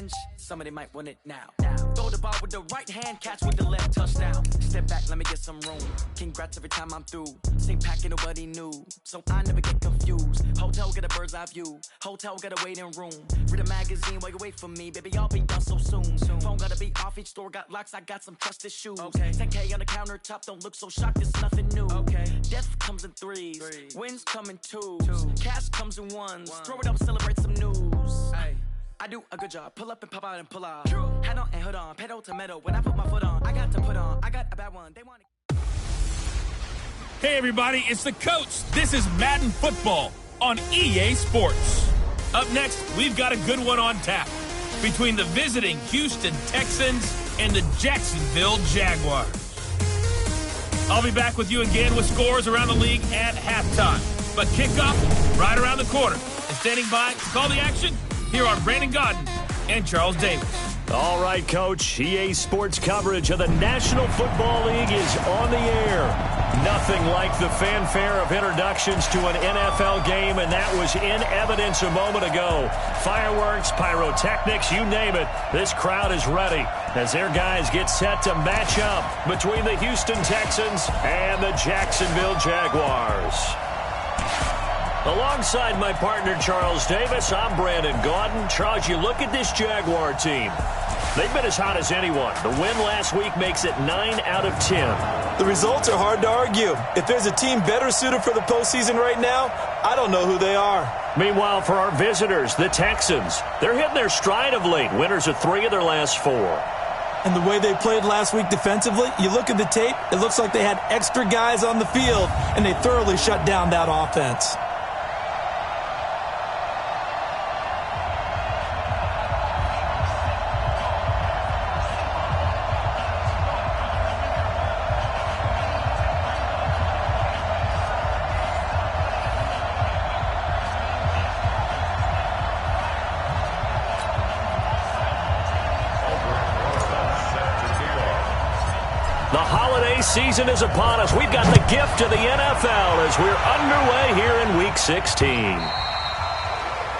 revenge, somebody might want it now. Throw the ball with the right hand, catch with the left, touchdown. Step back, let me get some room. Congrats every time I'm through. Same pack and nobody knew, so I never get confused. Hotel get a bird's eye view. Hotel got a waiting room. Read a magazine while you wait for me, baby. I'll be done so soon. Phone gotta be off, each store got locks. I got some trusted shoes. 10K on the countertop, don't look so shocked. It's nothing new. Death comes in threes, wins come in twos. Cash comes in ones. Throw it up, celebrate some news. I do a good job. Pull up and pop out and pull out. Head on and hood on, pedal to metal. When I put my foot on, I got to put on. I got a bad one. They want to. Hey everybody, it's the coach. This is Madden Football on EA Sports. Up next, we've got a good one on tap between the visiting Houston Texans and the Jacksonville Jaguars. I'll be back with you again with scores around the league at halftime. But kickoff right around the corner. And standing by to call the action, here are Brandon Godden and Charles Davis. All right, Coach. EA Sports coverage of the National Football League is on the air. Nothing like the fanfare of introductions to an NFL game, and that was in evidence a moment ago. Fireworks, pyrotechnics, you name it. This crowd is ready as their guys get set to match up between the Houston Texans and the Jacksonville Jaguars. Alongside my partner, Charles Davis, I'm Brandon Gaudin. Charles, you look at this Jaguar team. They've been as hot as anyone. The win last week makes it 9 out of 10. The results are hard to argue. If there's a team better suited for the postseason right now, I don't know who they are. Meanwhile, for our visitors, the Texans, they're hitting their stride of late. Winners of 3 of their last 4. And the way they played last week defensively, you look at the tape, it looks like they had extra guys on the field, and they thoroughly shut down that offense. Season is upon us. We've got the gift of the NFL as we're underway here in Week 16.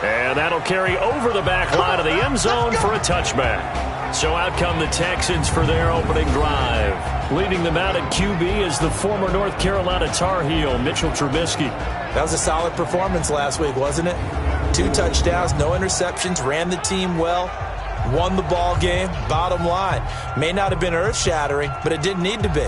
And that'll carry over the back line of the end zone for a touchback. So out come the Texans for their opening drive. Leading them out at QB is the former North Carolina Tar Heel, Mitchell Trubisky. That was a solid performance last week, wasn't it? 2 touchdowns, no interceptions, ran the team well. Won the ball game. Bottom line, may not have been earth-shattering, but it didn't need to be.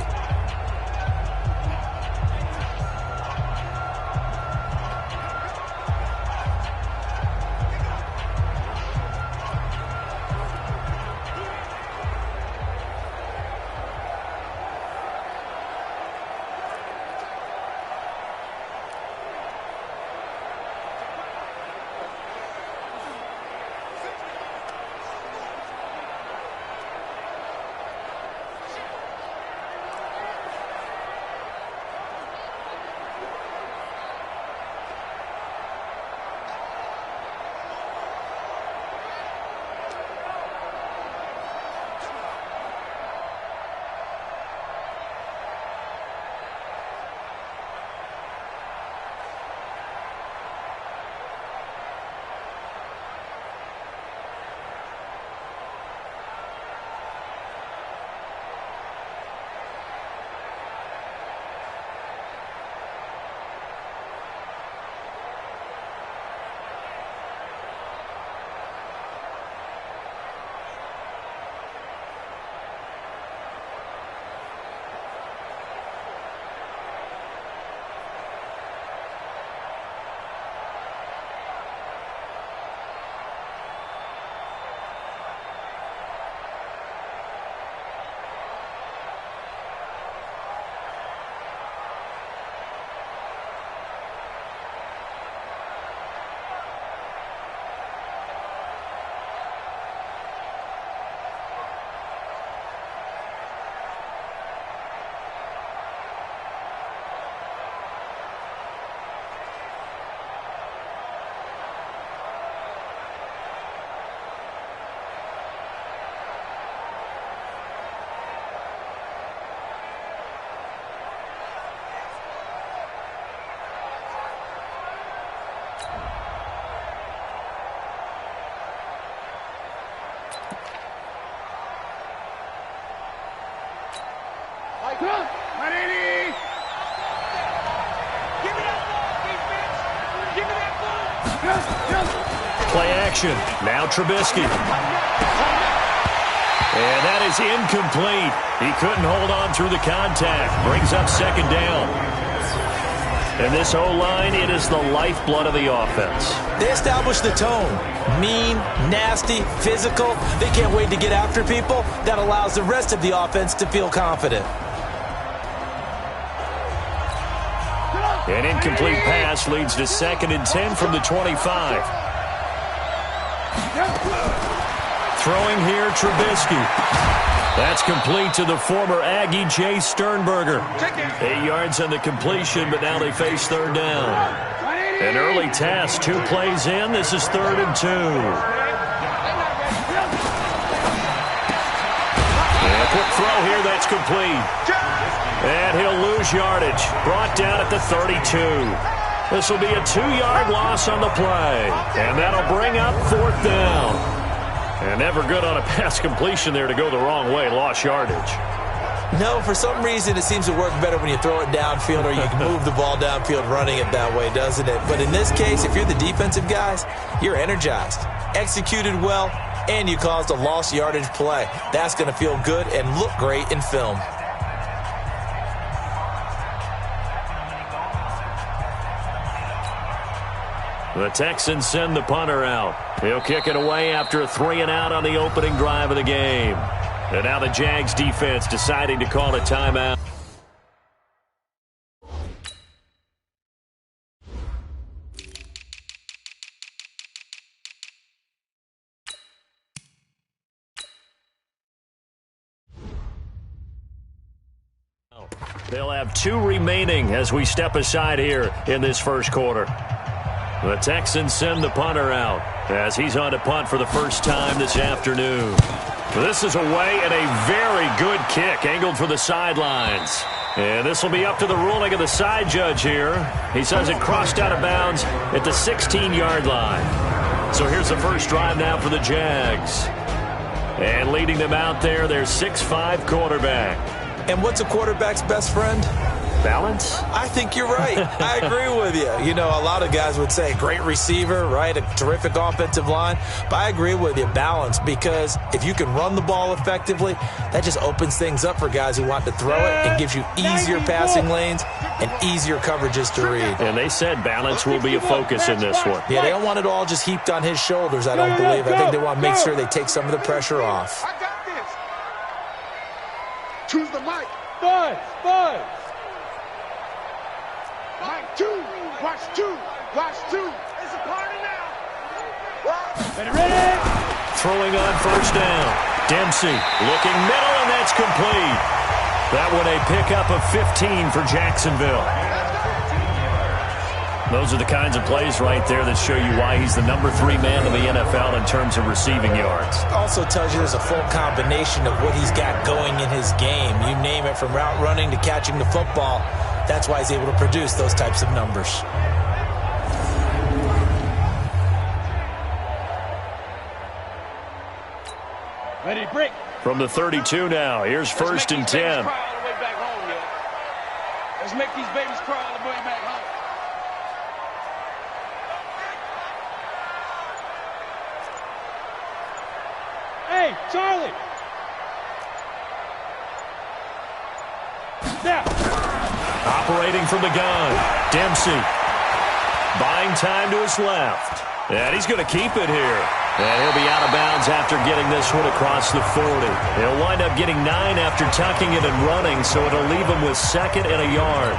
Play action. Now Trubisky. And that is incomplete. He couldn't hold on through the contact. Brings up second down. And this O-line, it is the lifeblood of the offense. They established the tone. Mean, nasty, physical. They can't wait to get after people. That allows the rest of the offense to feel confident. An incomplete pass leads to 2nd and 10 from the 25. Throwing here, Trubisky. That's complete to the former Aggie, Jay Sternberger. 8 yards on the completion, but now they face third down. An early task, 2 plays in. This is 3rd and 2. And a quick throw here, that's complete. And he'll lose yardage. Brought down at the 32. This will be a 2-yard loss on the play. And that'll bring up 4th down. And never good on a pass completion there to go the wrong way. Lost yardage. No, for some reason it seems to work better when you throw it downfield or you can move the ball downfield running it that way, doesn't it? But in this case, if you're the defensive guys, you're energized, executed well, and you caused a lost yardage play. That's going to feel good and look great in film. The Texans send the punter out. He'll kick it away after a 3-and-out on the opening drive of the game. And now the Jags defense deciding to call a timeout. They'll have 2 remaining as we step aside here in this first quarter. The Texans send the punter out as he's on to punt for the first time this afternoon. This is away and a very good kick angled for the sidelines. And this will be up to the ruling of the side judge here. He says it crossed out of bounds at the 16-yard line. So here's the first drive now for the Jags. And leading them out there, their 6'5" quarterback. And what's a quarterback's best friend? Balance? I think you're right. I agree with you. You know, a lot of guys would say great receiver, right? A terrific offensive line. But I agree with you, balance, because if you can run the ball effectively, that just opens things up for guys who want to throw it and gives you easier passing lanes and easier coverages to read. And they said balance will be a focus in this one. Yeah, they don't want it all just heaped on his shoulders, I don't believe. I think they want to make sure they take some of the pressure off. I got this. Choose the mic. Five. Mic 2. Watch 2. Watch 2. It's a party now. Ready? Throwing on first down. Dempsey looking middle, and that's complete. That one a pickup of 15 for Jacksonville. Those are the kinds of plays right there that show you why he's the number 3 man in the NFL in terms of receiving yards. Also tells you there's a full combination of what he's got going in his game. You name it, from route running to catching the football. That's why he's able to produce those types of numbers. Ready, break. From the 32 now, here's 1st and 10. Let's make these babies cry all the way back home. Hey, Charlie! Now! Operating from the gun, Dempsey. Buying time to his left. And he's going to keep it here. And he'll be out of bounds after getting this one across the 40. He'll wind up getting 9 after tucking it and running, so it'll leave him with 2nd and a yard.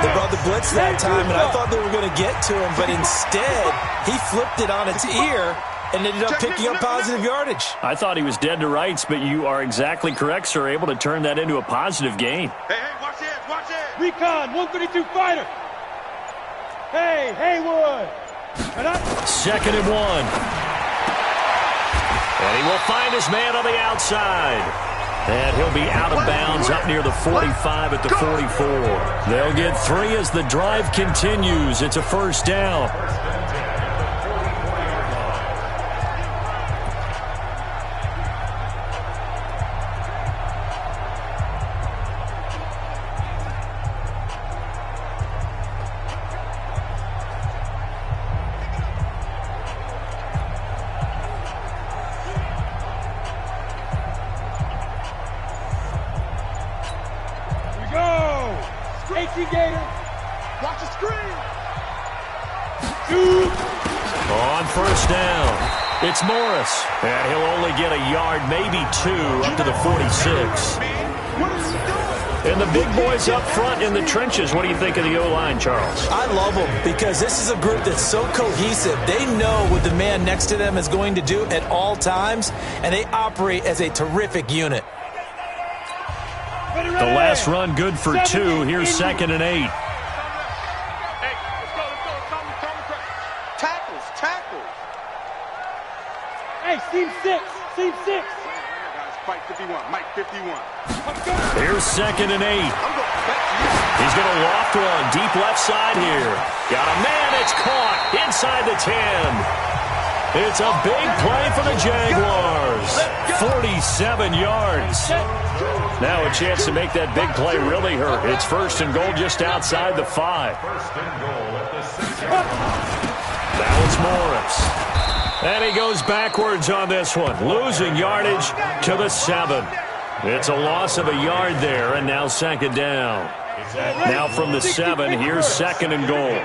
They brought the blitz that time, and I thought they were going to get to him, but instead, he flipped it on its ear and ended up picking up positive yardage. I thought he was dead to rights, but you are exactly correct, sir, able to turn that into a positive gain. Hey, watch it, watch it. Recon, 132 fighter. Hey, Haywood. 2nd and 1. And he will find his man on the outside. And he'll be out of bounds up near the 45 at the 44. They'll get 3 as the drive continues. It's a first down. you, Gator. Watch the screen. On first down, it's Morris. And he'll only get a yard, maybe 2, up to the 46. What is he doing? And the big boys up front in the trenches. What do you think of the O-line, Charles? I love them because this is a group that's so cohesive. They know what the man next to them is going to do at all times, and they operate as a terrific unit. The last run good for 2. Here's 2nd and 8. Hey, seam 6. Seam 6. Fight 51. Mike 51. Here's 2nd and 8. He's going to loft one deep left side here. Got a man. It's caught inside the 10. It's a big play for the Jaguars. 47 yards. Now a chance to make that big play really hurt. It's 1st and goal just outside the 5. Now it's Morris. And he goes backwards on this one, losing yardage to the 7. It's a loss of a yard there, and now 2nd down. Now from the 7, here's 2nd and goal.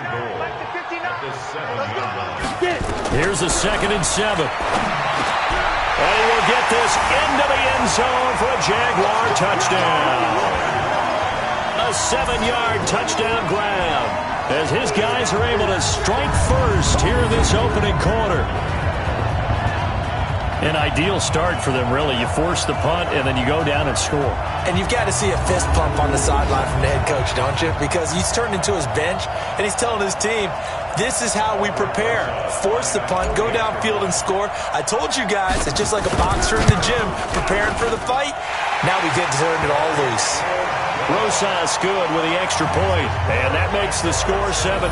Here's a 2nd and 7. And he will get this into the end zone for a Jaguar touchdown. A 7-yard touchdown grab as his guys are able to strike first here in this opening quarter. An ideal start for them, really. You force the punt, and then you go down and score. And you've got to see a fist pump on the sideline from the head coach, don't you? Because he's turned into his bench, and he's telling his team, this is how we prepare. Force the punt, go downfield and score. I told you guys, it's just like a boxer in the gym preparing for the fight. Now we get to turn it all loose. Rosas good with the extra point, and that makes the score 7-0.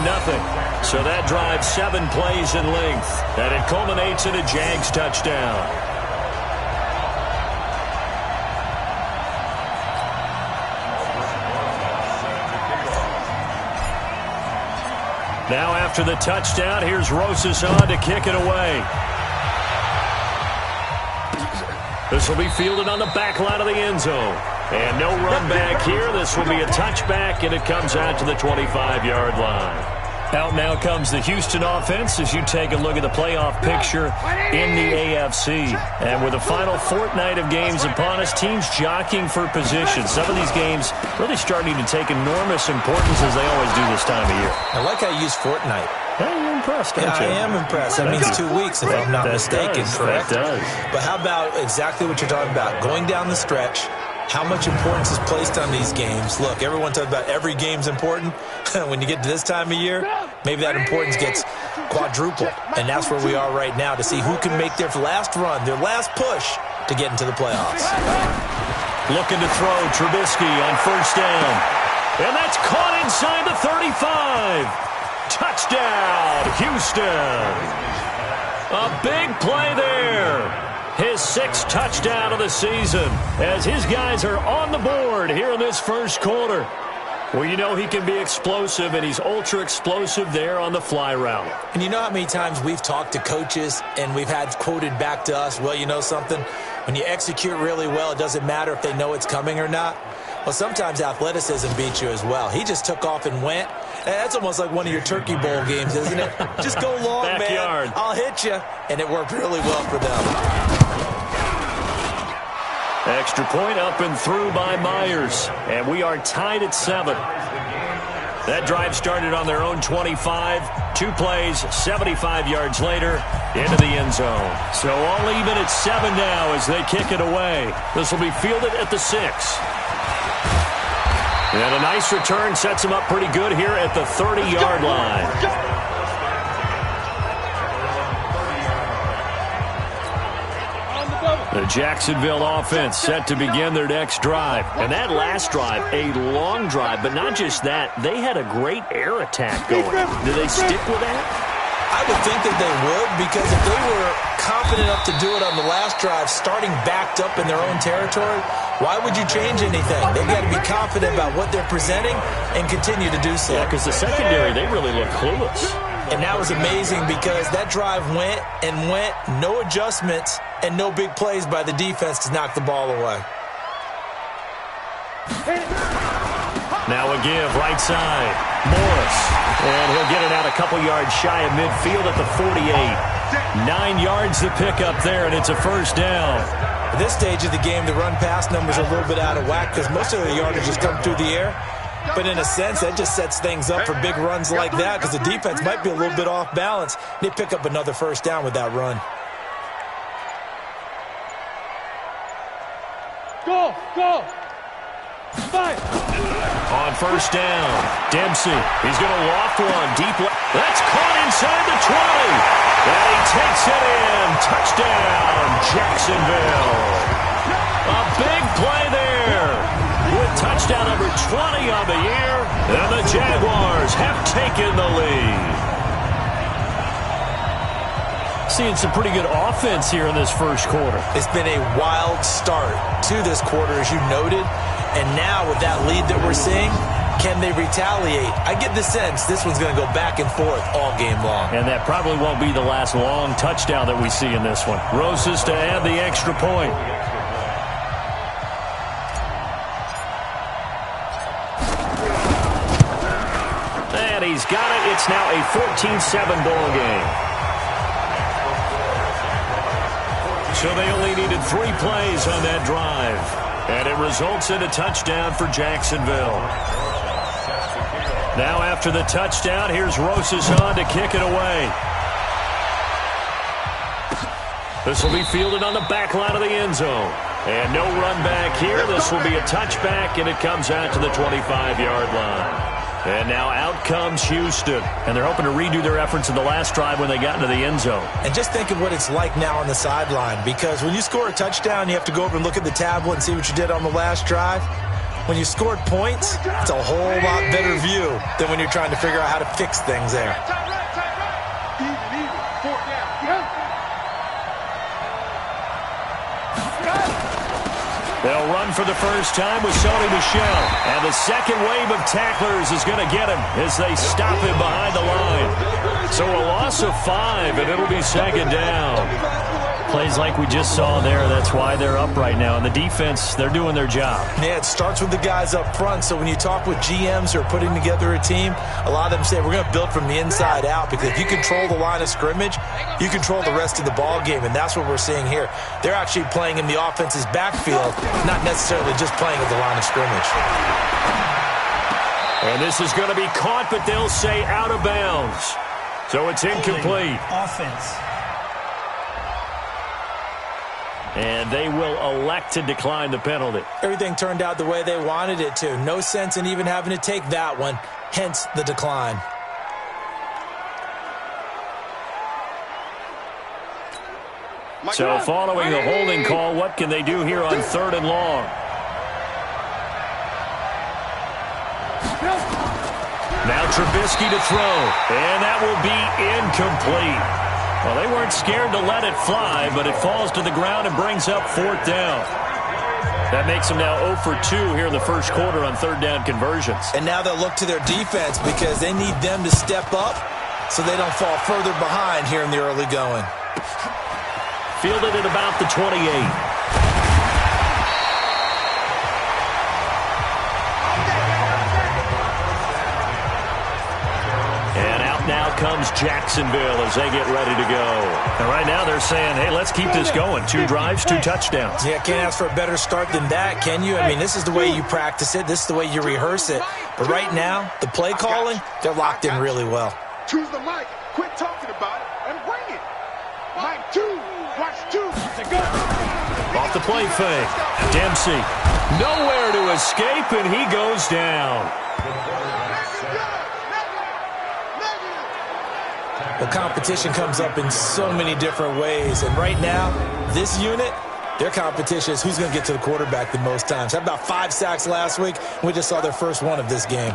So that drives 7 plays in length, and it culminates in a Jags touchdown. Now after the touchdown, here's Rosas on to kick it away. This will be fielded on the back line of the end zone. And no run back here. This will be a touchback, and it comes out to the 25-yard line. Out now comes the Houston offense as you take a look at the playoff picture in the AFC. And with the final fortnight of games upon us, teams jockeying for position. Some of these games really starting to take enormous importance as they always do this time of year. I like how you use fortnight. Hey, you're impressed, aren't you? I am impressed. That means 2 weeks, if I'm not mistaken, correct? That does. But how about exactly what you're talking about? Going down the stretch, how much importance is placed on these games. Look, everyone talks about every game's important. When you get to this time of year, maybe that importance gets quadrupled. And that's where we are right now to see who can make their last run, their last push to get into the playoffs. Looking to throw Trubisky on first down. And that's caught inside the 35. Touchdown, Houston. A big play there. His 6th touchdown of the season as his guys are on the board here in this first quarter. Well, you know he can be explosive, and he's ultra-explosive there on the fly route. And you know how many times we've talked to coaches and we've had quoted back to us, well, you know something? When you execute really well, it doesn't matter if they know it's coming or not. Well, sometimes athleticism beats you as well. He just took off and went. That's almost like one of your Turkey Bowl games, isn't it? Just go long, Backyard. man. I'll hit you. And it worked really well for them. Extra point up and through by Myers. And we are tied at 7. That drive started on their own 25. 2 plays, 75 yards later, into the end zone. So all even at 7 now as they kick it away. This will be fielded at the 6. And a nice return sets him up pretty good here at the 30-yard line. The Jacksonville offense set to begin their next drive. And that last drive, a long drive, but not just that. They had a great air attack going. Do they stick with that? I would think that they would, because if they were confident enough to do it on the last drive, starting backed up in their own territory, why would you change anything? They've got to be confident about what they're presenting and continue to do so. Yeah, because the secondary, they really look clueless. And that was amazing because that drive went and went, no adjustments and no big plays by the defense to knock the ball away. Now a give, right side. Morris. And he'll get it out a couple yards shy of midfield at the 48. 9 yards to pick up there, and it's a first down. At this stage of the game, the run-pass numbers are a little bit out of whack because most of the yardage has come through the air. But in a sense, that just sets things up for big runs like that because the defense might be a little bit off balance. They pick up another first down with that run. Go, go. Fire. On first down, Dempsey. He's going to loft one deep. That's caught inside the 20. And he takes it in. Touchdown, Jacksonville. A big play there. With touchdown number 20 on the year. And the Jaguars have taken the lead. Seeing some pretty good offense here in this first quarter. It's been a wild start to this quarter, as you noted. And now with that lead that we're seeing, can they retaliate? I get the sense this one's going to go back and forth all game long. And that probably won't be the last long touchdown that we see in this one. Roses to add the extra point. And he's got it. It's now a 14-7 ball game. So they only needed 3 plays on that drive. And it results in a touchdown for Jacksonville. Now after the touchdown, here's Roses on to kick it away. This will be fielded on the back line of the end zone. And no run back here. This will be a touchback, and it comes out to the 25-yard line. And now out comes Houston. And they're hoping to redo their efforts in the last drive when they got into the end zone. And just think of what it's like now on the sideline. Because when you score a touchdown, you have to go over and look at the tablet and see what you did on the last drive. When you scored points, it's a whole lot better view than when you're trying to figure out how to fix things there. They'll run for the first time with Sony Michel. And the second wave of tacklers is going to get him as they stop him behind the line. So a loss of 5, and it'll be second down. Plays like we just saw there, that's why they're up right now. And the defense, they're doing their job. Yeah, it starts with the guys up front. So when you talk with GMs who are putting together a team, a lot of them say we're going to build from the inside out, because if you control the line of scrimmage, you control the rest of the ball game, and that's what we're seeing here. They're actually playing in the offense's backfield, not necessarily just playing at the line of scrimmage. And this is going to be caught, but they'll say out of bounds. So it's incomplete. Offense. And they will elect to decline the penalty. Everything turned out the way they wanted it to. No sense in even having to take that one, hence the decline. So following the holding call, what can they do here on 3rd and long? Now Trubisky to throw, and that will be incomplete. Well, they weren't scared to let it fly, but it falls to the ground and brings up 4th down. That makes them now 0 for 2 here in the first quarter on 3rd down conversions. And now they'll look to their defense because they need them to step up so they don't fall further behind here in the early going. Fielded at about the 28. Now comes Jacksonville as they get ready to go. And right now they're saying, hey, let's keep this going. 2 drives, 2 touchdowns. Yeah, can't ask for a better start than that, can you? I mean, this is the way you practice it. This is the way you rehearse it. But right now, the play calling, they're locked in really well. Choose the mic. Quit talking about it and bring it. Mic 2. Watch 2. Off the play fake. Dempsey. Nowhere to escape, and he goes down. Well, competition comes up in so many different ways. And right now, this unit, their competition is who's going to get to the quarterback the most times. Had about 5 sacks last week, and we just saw their first one of this game.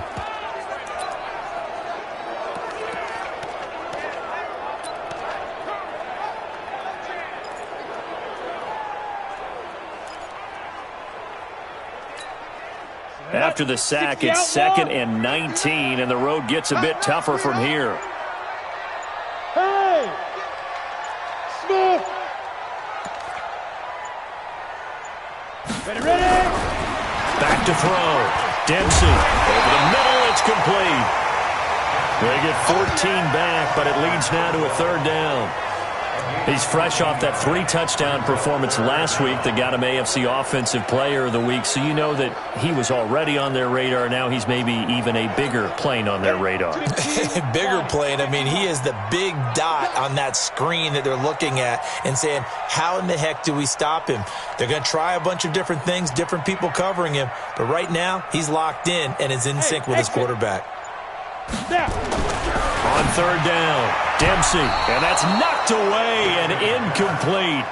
After the sack, it's 2nd and 19, and the road gets a bit tougher from here. Hey! Smith! Ready, ready! Back to throw. Dempsey. Over the middle, it's complete. They get 14 back, but it leads now to a third down. He's fresh off that 3-touchdown performance last week that got him AFC Offensive Player of the Week, so you know that he was already on their radar. Now he's maybe even a bigger plane on their radar. Bigger plane. I mean, he is the big dot on that screen that they're looking at and saying, how in the heck do we stop him? They're going to try a bunch of different things, different people covering him, but right now he's locked in and is in sync with his quarterback. On third down, Dempsey, and that's knocked away and incomplete.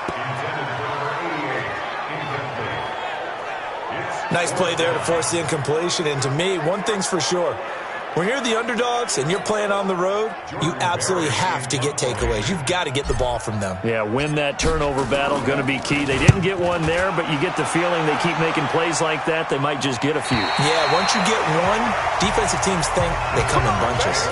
Nice play there to force the incompletion, and to me, one thing's for sure. When you're the underdogs and you're playing on the road, you absolutely have to get takeaways. You've got to get the ball from them. Yeah, win that turnover battle, going to be key. They didn't get one there, but you get the feeling they keep making plays like that, they might just get a few. Yeah, once you get one, defensive teams think they come in bunches.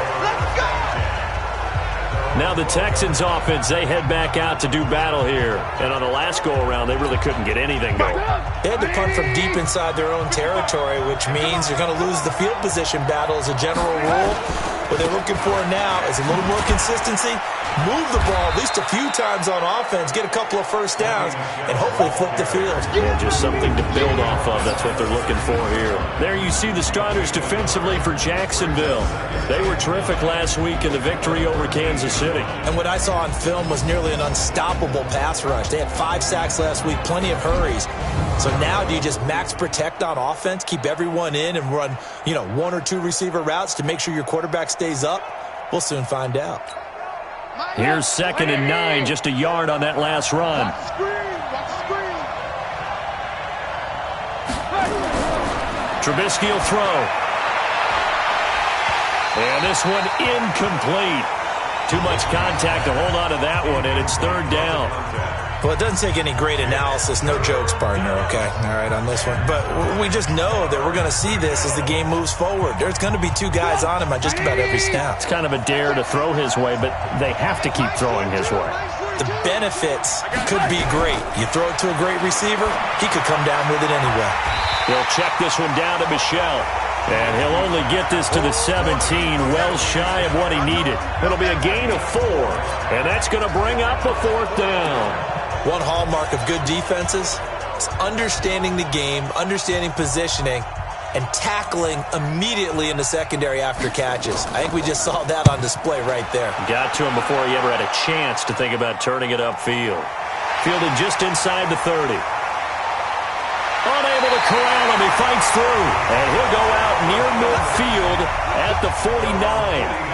Now the Texans offense, they head back out to do battle here. And on the last go-around, they really couldn't get anything going. They had to punt from deep inside their own territory, which means you're going to lose the field position battle as a general rule. What they're looking for now is a little more consistency, move the ball at least a few times on offense, get a couple of first downs, and hopefully flip the field. Yeah, just something to build off of. That's what they're looking for here. There you see the starters defensively for Jacksonville. They were terrific last week in the victory over Kansas City. And what I saw on film was nearly an unstoppable pass rush. They had 5 sacks last week, plenty of hurries. So now do you just max protect on offense, keep everyone in, and run, 1 or 2 receiver routes to make sure your quarterback stays up? We'll soon find out. Here's 2nd and 9, just a yard on that last run. Trubisky will throw. And this one incomplete. Too much contact to hold on to that one, and it's 3rd down. Well, it doesn't take any great analysis. No jokes, partner, okay? All right, on this one. But we just know that we're going to see this as the game moves forward. There's going to be 2 guys on him on just about every snap. It's kind of a dare to throw his way, but they have to keep throwing his way. The benefits could be great. You throw it to a great receiver, he could come down with it anyway. He'll check this one down to Michel. And he'll only get this to the 17, well shy of what he needed. It'll be a gain of 4, and that's going to bring up a 4th down. One hallmark of good defenses is understanding the game, understanding positioning, and tackling immediately in the secondary after catches. I think we just saw that on display right there. Got to him before he ever had a chance to think about turning it upfield. Fielded just inside the 30. Unable to corral him, he fights through. And he'll go out near midfield at the 49.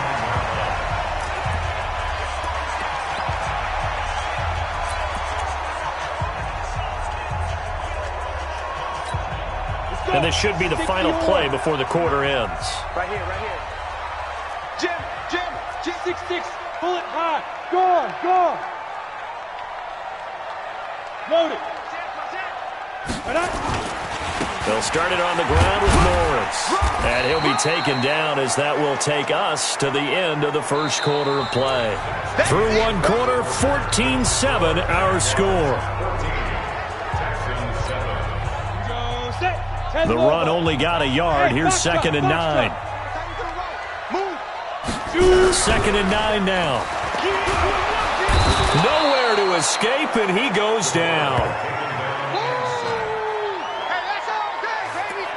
And this should be the final play before the quarter ends. Right here, right here. Jim, 6-6, pull it high. Go on. Load it. They'll start it on the ground with Morris. And he'll be taken down as that will take us to the end of the first quarter of play. Through one quarter, 14-7 our score. The run only got a yard. Here's 2nd and 9. 2nd and 9 now. Nowhere to escape, and he goes down.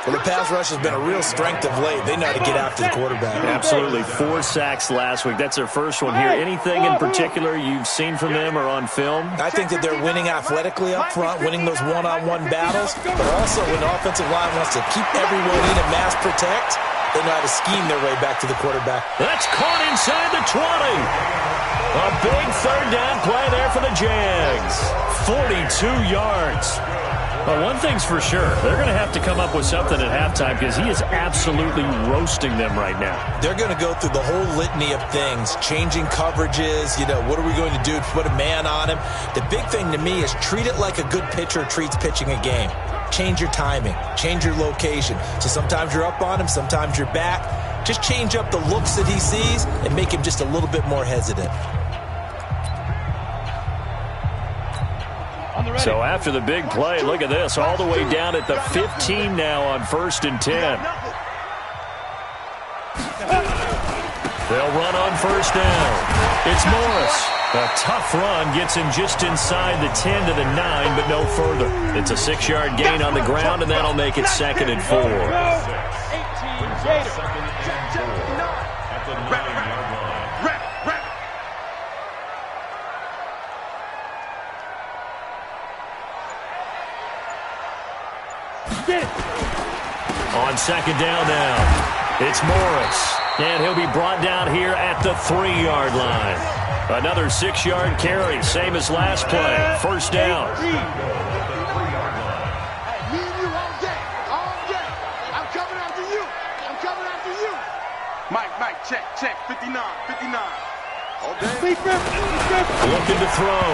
Well, the pass rush has been a real strength of late. They know how to get after the quarterback. Absolutely. 4 sacks last week. That's their first one here. Anything in particular you've seen from them or on film? I think that they're winning athletically up front, winning those one-on-one battles, but also when the offensive line wants to keep everyone in and mass protect, they know how to scheme their way back to the quarterback. That's caught inside the 20. A big 3rd down play there for the Jags. 42 yards. Well, one thing's for sure. They're going to have to come up with something at halftime because he is absolutely roasting them right now. They're going to go through the whole litany of things, changing coverages, what are we going to do to put a man on him? The big thing to me is treat it like a good pitcher treats pitching a game. Change your timing, change your location. So sometimes you're up on him, sometimes you're back. Just change up the looks that he sees and make him just a little bit more hesitant. So after the big play, look at this, all the way down at the 15 now on 1st and 10. They'll run on first down. It's Morris. A tough run gets him just inside the 10 to the 9, but no further. It's a 6-yard gain on the ground, and that'll make it 2nd and 4. 18 Gator. On 2nd down now, it's Morris. And he'll be brought down here at the 3-yard line. Another 6-yard carry, same as last play. First down. Me and you all day. I'm coming after you. Mike, check. 59. Looking to throw.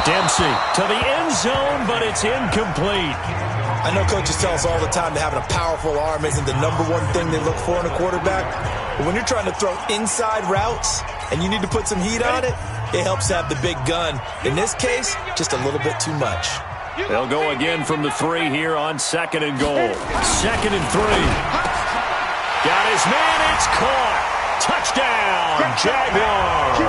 Dempsey to the end zone, but it's incomplete. I know coaches tell us all the time that having a powerful arm isn't the number one thing they look for in a quarterback. But when you're trying to throw inside routes and you need to put some heat on it, it helps to have the big gun. In this case, just a little bit too much. They'll go again from the 3 here on 2nd and goal. 2nd and 3. Got his man. It's caught. Touchdown, Jaguars.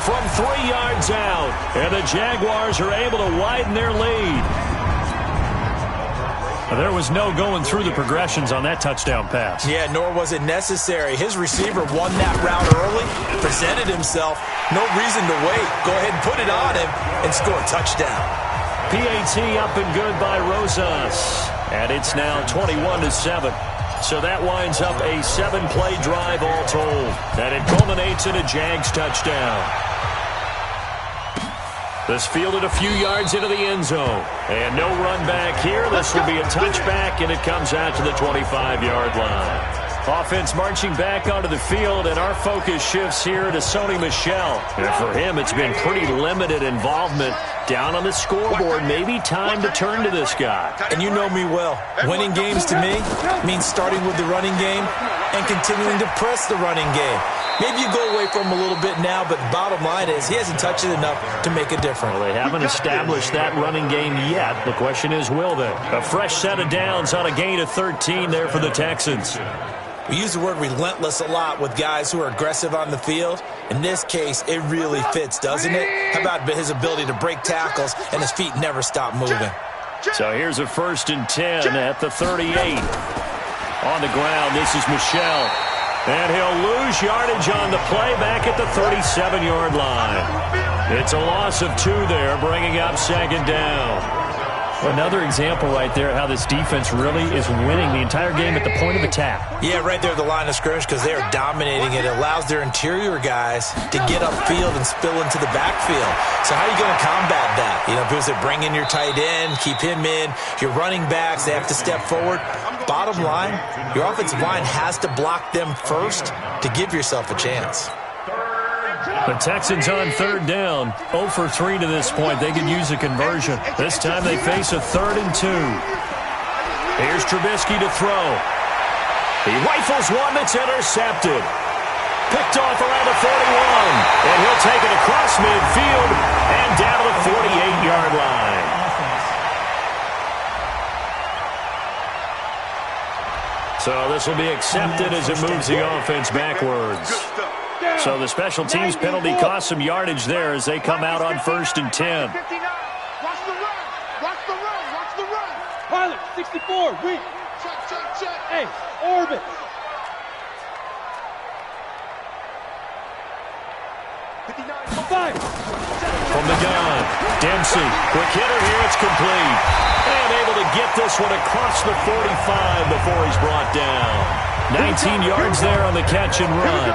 From 3 yards out, and the Jaguars are able to widen their lead. There was no going through the progressions on that touchdown pass. Yeah, nor was it necessary. His receiver won that route early, presented himself. No reason to wait. Go ahead and put it on him and score a touchdown. PAT up and good by Rosas. And it's now 21-7. So that winds up a 7-play drive all told. And it culminates in a Jags touchdown. This fielded a few yards into the end zone. And no run back here. This will be a touchback, and it comes out to the 25-yard line. Offense marching back onto the field, and our focus shifts here to Sony Michel. And for him, it's been pretty limited involvement down on the scoreboard. Maybe time to turn to this guy. And you know me well. Winning games to me means starting with the running game and continuing to press the running game. Maybe you go away from him a little bit now, but the bottom line is he hasn't touched it enough to make a difference. Well, they haven't established that running game yet. The question is, will they? A fresh set of downs on a gain of 13 there for the Texans. We use the word relentless a lot with guys who are aggressive on the field. In this case, it really fits, doesn't it? How about his ability to break tackles and his feet never stop moving? So here's a 1st and 10 at the 38. On the ground, this is Michel. And he'll lose yardage on the play back at the 37-yard line. It's a loss of 2 there, bringing up 2nd down. Another example right there how this defense really is winning the entire game at the point of attack. Yeah, right there at the line of scrimmage because they are dominating it. It allows their interior guys to get upfield and spill into the backfield. So how are you going to combat that? You know, because they bring in your tight end, keep him in. Your running backs, they have to step forward. Bottom line, your offensive line has to block them first to give yourself a chance. The Texans on 3rd down, 0 for 3 to this point. They could use a conversion. This time they face a 3rd and 2. Here's Trubisky to throw. He rifles one that's intercepted. Picked off around the 41. And he'll take it across midfield and down to the 48-yard line. So this will be accepted as it moves the offense backwards. So the special teams penalty cost some yardage there as they come out on 1st and 10. Watch the run. Pilot, 64, weak. Check. Hey, orbit. Five. From the gun, Dempsey, quick hitter here, it's complete. And able to get this one across the 45 before he's brought down. 19 yards there on the catch and run.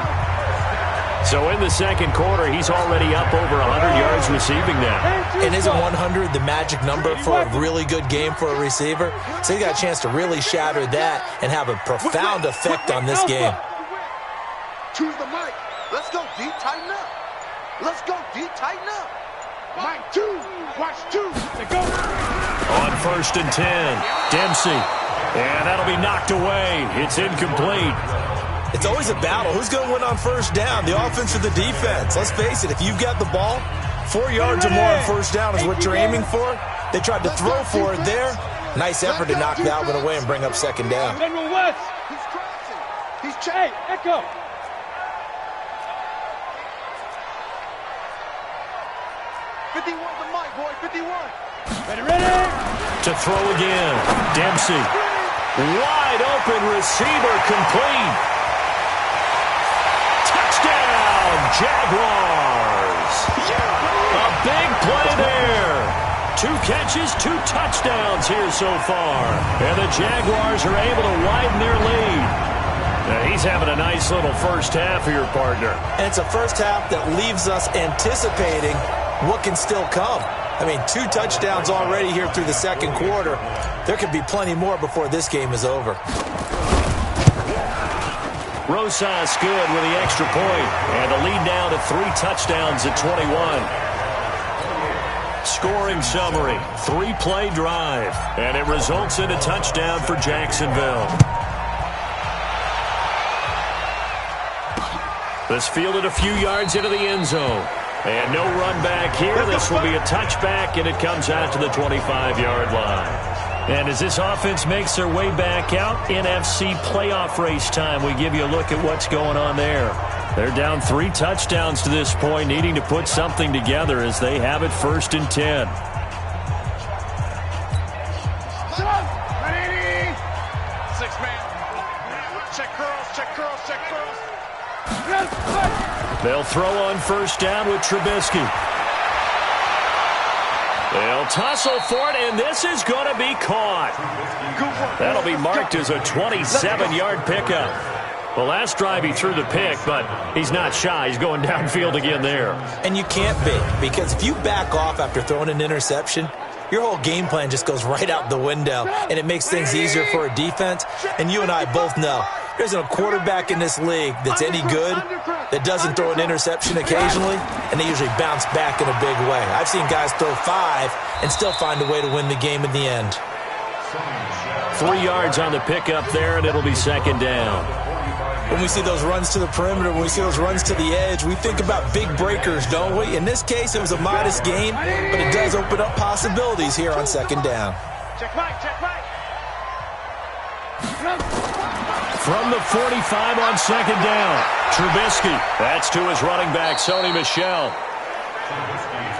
So in the 2nd quarter, he's already up over 100 yards receiving now. And isn't 100 the magic number for a really good game for a receiver? So he got a chance to really shatter that and have a profound effect on this game. Choose the mic. Let's go deep, tighten up. Mike 2, watch 2. On 1st and 10, Dempsey. And that'll be knocked away. It's incomplete. It's always a battle. Who's going to win on 1st down, the offense or the defense? Let's face it, if you've got the ball, 4 yards or more on 1st down is what you're aiming for. They tried to throw for it there. Nice effort to knock that one away and bring up 2nd down. General West. He's crossing. Hey, Echo. 51 the mic, boy. 51. Ready. To throw again. Dempsey. Wide open receiver complete. Touchdown, Jaguars. A big play there. 2 catches, 2 touchdowns here so far. And the Jaguars are able to widen their lead. Now he's having a nice little first half for your partner. And it's a first half that leaves us anticipating what can still come. I mean, 2 touchdowns already here through the second quarter. There could be plenty more before this game is over. Rosas good with the extra point. And the lead down to 3 touchdowns at 21. Scoring summary, 3-play drive. And it results in a touchdown for Jacksonville. This fielded a few yards into the end zone. And no run back here. This will be a touchback, and it comes out to the 25-yard line. And as this offense makes their way back out, NFC playoff race time, we give you a look at what's going on there. They're down 3 touchdowns to this point, needing to put something together as they have it 1st and 10. Ready. 6-man. Check curls, check curls, check curls. They'll throw on 1st down with Trubisky. They'll tussle for it, and this is going to be caught. That'll be marked as a 27-yard pickup. The last drive he threw the pick, but he's not shy. He's going downfield again there. And you can't be, because if you back off after throwing an interception, your whole game plan just goes right out the window, and it makes things easier for a defense. And you and I both know there isn't a quarterback in this league that's any good that doesn't throw an interception occasionally, and they usually bounce back in a big way. I've seen guys throw 5 and still find a way to win the game in the end. 3 yards on the pickup there, and it'll be 2nd down. When we see those runs to the perimeter, when we see those runs to the edge, we think about big breakers, don't we? In this case, it was a modest game, but it does open up possibilities here on 2nd down. Check Mike, check Mike. From the 45 on 2nd down, Trubisky. That's to his running back, Sony Michel.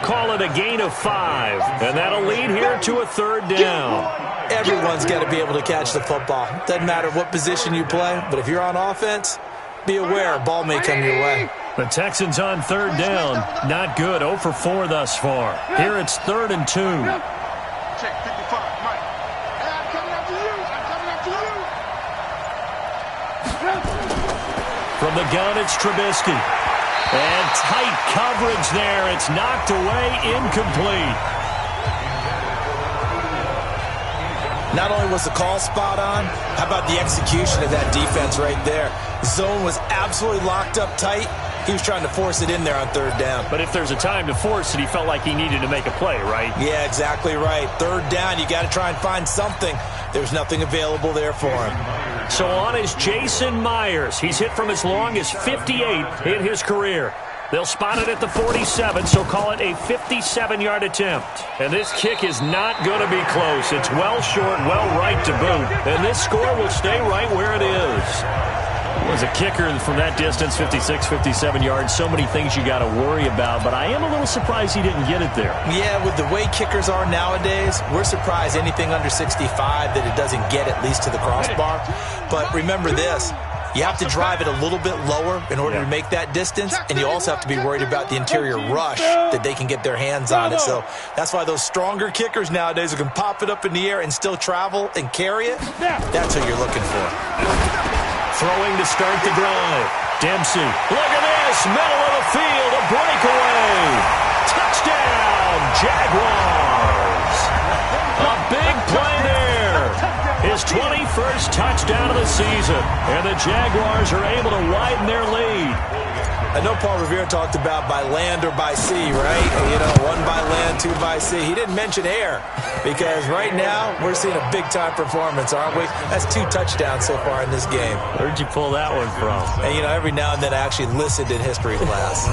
Call it a gain of 5, and that'll lead here to a 3rd down. Everyone's got to be able to catch the football. Doesn't matter what position you play, but if you're on offense, be aware a ball may come your way. The Texans on 3rd down. Not good. 0 for 4 thus far. Here it's 3rd and 2. Check 55, Mike. Hey, I'm coming after you. I'm coming after you. From the gun, it's Trubisky. And tight coverage there. It's knocked away, incomplete. Not only was the call spot on, how about the execution of that defense right there? Zone was absolutely locked up tight. He was trying to force it in there on 3rd down. But if there's a time to force it, he felt like he needed to make a play, right? Yeah, exactly right. 3rd down, you got to try and find something. There's nothing available there for him. So on is Jason Myers. He's hit from as long as 58 in his career. They'll spot it at the 47, so call it a 57-yard attempt. And this kick is not going to be close. It's well short, well right to boot. And this score will stay right where it is. Was a kicker from that distance, 56, 57 yards. So many things you got to worry about, but I am a little surprised he didn't get it there. Yeah, with the way kickers are nowadays, we're surprised anything under 65 that it doesn't get at least to the crossbar. But remember this. You have to drive it a little bit lower in order to make that distance, and you also have to be worried about the interior rush that they can get their hands on it. So that's why those stronger kickers nowadays who can pop it up in the air and still travel and carry it, that's what you're looking for. Throwing to start the drive. Dempsey. Look at this. Middle of the field. A breakaway. Touchdown, Jaguars. A big play there. His 21st touchdown of the season. And the Jaguars are able to widen their lead. I know Paul Revere talked about by land or by sea, right? You know, 1 by land, 2 by sea. He didn't mention air because right now we're seeing a big-time performance, aren't we? That's 2 touchdowns so far in this game. Where'd you pull that one from? And, you know, every now and then I actually listened in history class.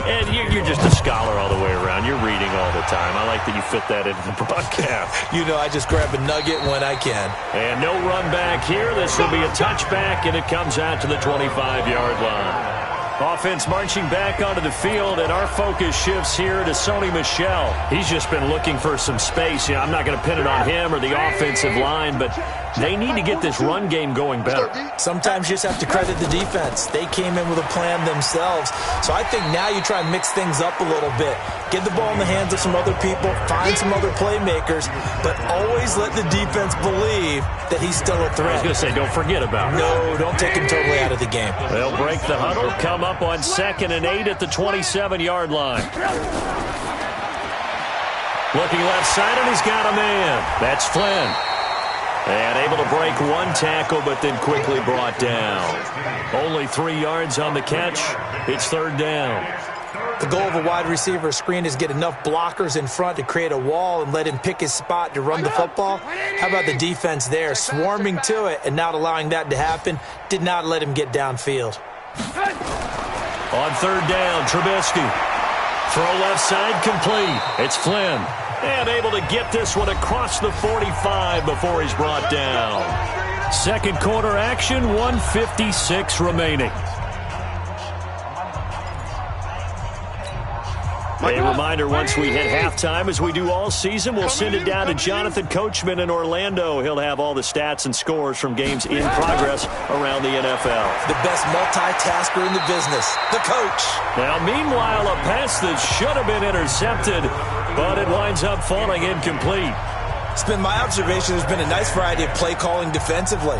And you're just a scholar all the way around. You're reading all the time. I like that you fit that into the broadcast. You know, I just grab a nugget when I can. And no run back here. This will be a touchback, and it comes out to the 25-yard line. Offense marching back onto the field, and our focus shifts here to Sony Michel. He's just been looking for some space. I'm not going to pin it on him or the offensive line, but they need to get this run game going better. Sometimes you just have to credit the defense. They came in with a plan themselves. So I think now you try and mix things up a little bit. Get the ball in the hands of some other people, find some other playmakers, but always let the defense believe that he's still a threat. I was going to say, don't forget about it. No, don't take him totally out of the game. They'll break the huddle, come up on 2nd and 8 at the 27-yard line. Looking left side, and he's got a man. That's Flynn. And able to break one tackle, but then quickly brought down. Only 3 yards on the catch. It's 3rd down. The goal of a wide receiver screen is get enough blockers in front to create a wall and let him pick his spot to run the football. How about the defense there, swarming to it and not allowing that to happen? Did not let him get downfield. On 3rd down, Trubisky. Throw left side, complete. It's Flynn. And able to get this one across the 45 before he's brought down. Second quarter action, 1:56 remaining. A reminder, once we hit halftime, as we do all season, we'll send it down to Jonathan Coachman in Orlando. He'll have all the stats and scores from games in progress around the NFL. The best multitasker in the business, the coach. Now, meanwhile, a pass that should have been intercepted, but it winds up falling incomplete. It's been my observation there's been a nice variety of play calling defensively.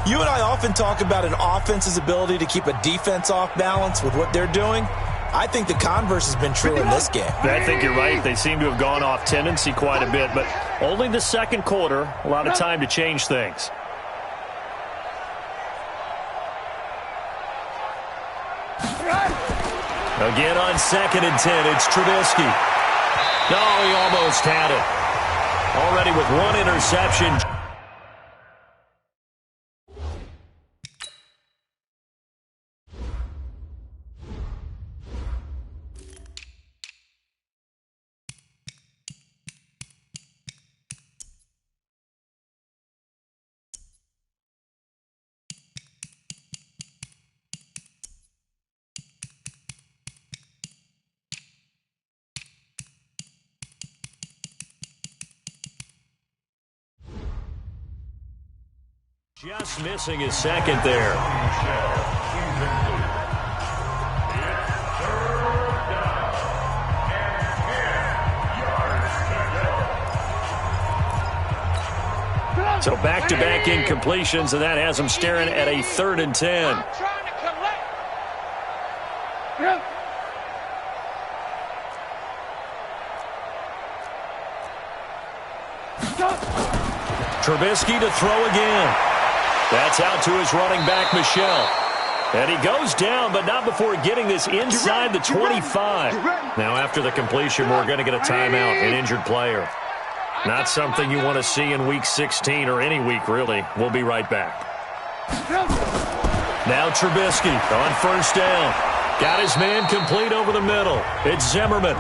You and I often talk about an offense's ability to keep a defense off balance with what they're doing. I think the converse has been true in this game. I think you're right. They seem to have gone off tendency quite a bit, but only the second quarter, a lot of time to change things. Again on 2nd and 10, it's Trubisky. No, he almost had it. Already with one interception. Just missing his second there. So back-to-back incompletions, and that has him staring at a 3rd and 10. Trubisky to throw again. That's out to his running back, Michel. And he goes down, but not before getting this inside the 25. Now, after the completion, we're going to get a timeout, an injured player. Not something you want to see in Week 16 or any week, really. We'll be right back. Now Trubisky on 1st down. Got his man complete over the middle. It's Zimmerman.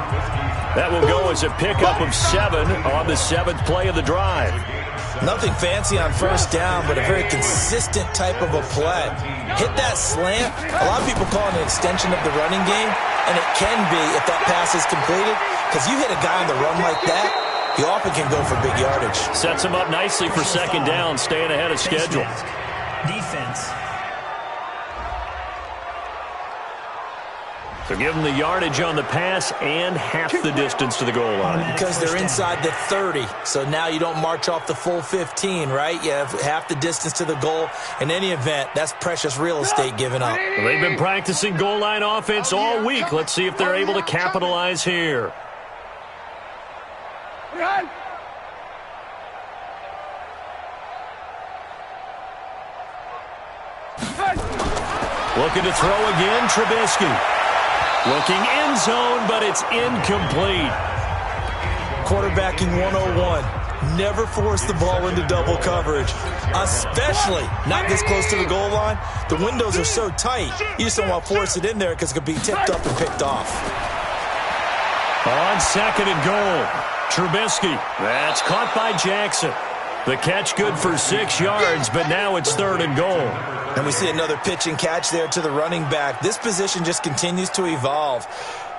That will go as a pickup of 7 on the 7th play of the drive. Nothing fancy on 1st down, but a very consistent type of a play. Hit that slant. A lot of people call it an extension of the running game, and it can be if that pass is completed, because you hit a guy on the run like that, he often can go for big yardage. Sets him up nicely for 2nd down, staying ahead of schedule. Defense. So give them the yardage on the pass and half the distance to the goal line. Because they're inside the 30, so now you don't march off the full 15, right? You have half the distance to the goal. In any event, that's precious real estate given up. Well, they've been practicing goal line offense all week. Let's see if they're able to capitalize here. Looking to throw again, Trubisky. Looking end zone, but it's incomplete. Quarterbacking 101. Never force the ball into double coverage, especially not this close to the goal line. The windows are so tight, you just don't want to force it in there because it could be tipped up and picked off. On 2nd and goal, Trubisky. That's caught by Jackson. The catch good for 6 yards, but now it's 3rd and goal. And we see another pitch and catch there to the running back. This position just continues to evolve.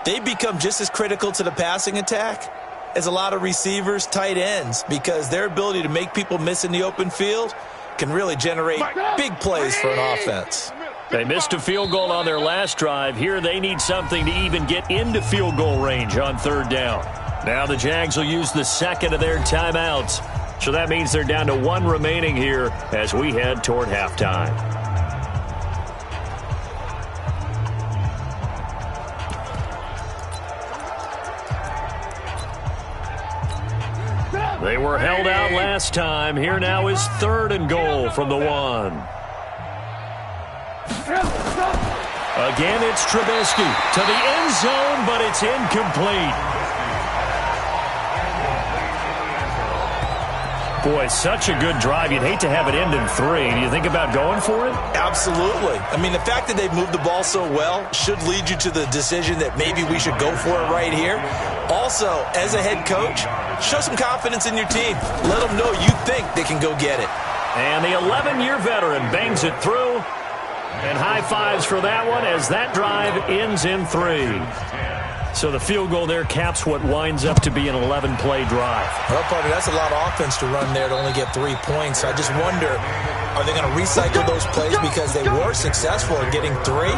They become just as critical to the passing attack as a lot of receivers, tight ends, because their ability to make people miss in the open field can really generate big plays for an offense. They missed a field goal on their last drive. Here they need something to even get into field goal range on 3rd down. Now the Jags will use the second of their timeouts. So that means they're down to 1 remaining here as we head toward halftime. They were held out last time. Here now is 3rd and goal from the 1. Again, it's Trubisky to the end zone, but it's incomplete. Boy, such a good drive. You'd hate to have it end in 3. Do you think about going for it? Absolutely. I mean, the fact that they've moved the ball so well should lead you to the decision that maybe we should go for it right here. Also, as a head coach, show some confidence in your team. Let them know you think they can go get it. And the 11-year veteran bangs it through. And high fives for that one as that drive ends in 3. So the field goal there caps what winds up to be an 11-play drive. Well, partner, that's a lot of offense to run there to only get 3 points. I just wonder, are they going to recycle those plays because they were successful in getting 3?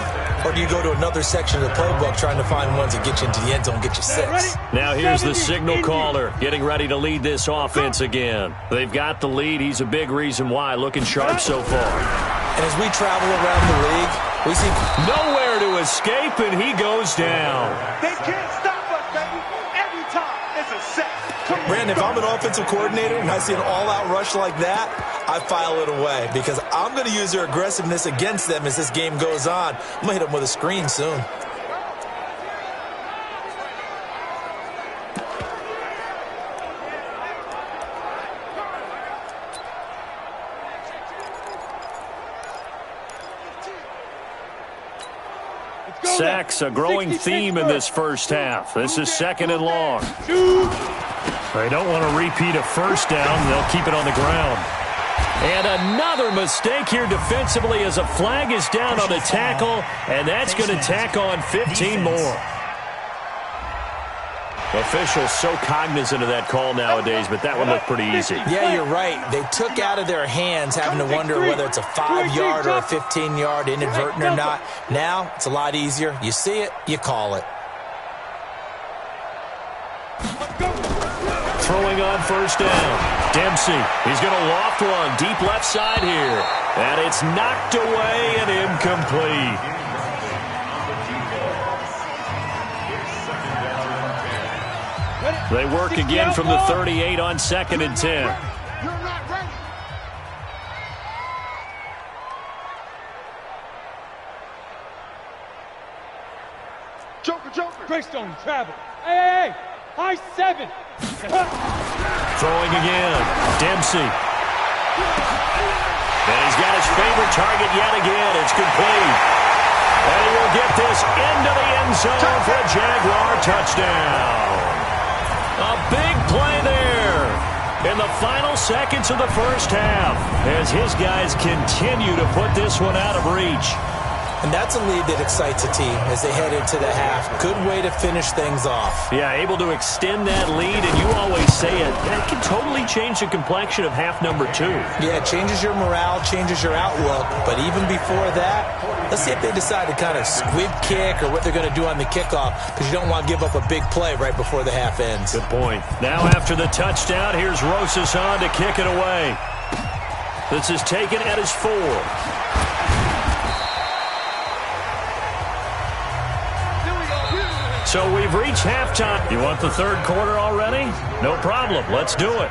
Or do you go to another section of the playbook trying to find ones that get you into the end zone and get you 6? Now here's the signal caller getting ready to lead this offense again. They've got the lead. He's a big reason why. Looking sharp so far. And as we travel around the league, we see nowhere to escape, and he goes down. They can't stop us, baby. Every time it's a sack. Brandon, if I'm an offensive coordinator and I see an all-out rush like that, I file it away because I'm going to use their aggressiveness against them as this game goes on. I'm going to hit them with a screen soon. Sacks, a growing theme in this first half. This is 2nd and long. They don't want to repeat a first down. They'll keep it on the ground. And another mistake here defensively as a flag is down on the tackle, and that's going to tack on 15 more. Officials so cognizant of that call nowadays, but that one looked pretty easy. Yeah, you're right. They took out of their hands having to wonder whether it's a 5-yard or a 15-yard, inadvertent or not. Now, it's a lot easier. You see it, you call it. Throwing on first down. Dempsey, he's going to loft one deep left side here. And it's knocked away and incomplete. They work again from the 38 on 2nd and 10. You're not ready. Joker. Greystone, travel. Hey, high 7. Throwing again. Dempsey. And he's got his favorite target yet again. It's complete. And he will get this into the end zone for a Jaguar touchdown. A big play there in the final seconds of the first half as his guys continue to put this one out of reach. And that's a lead that excites a team as they head into the half. Good way to finish things off. Yeah, able to extend that lead, and you always say it, that can totally change the complexion of half number 2. Yeah, it changes your morale, changes your outlook. But even before that, let's see if they decide to kind of squib kick or what they're going to do on the kickoff, because you don't want to give up a big play right before the half ends. Good point. Now after the touchdown, here's Rosas on to kick it away. This is taken at his 4. So we've reached halftime. You want the 3rd quarter already? No problem. Let's do it.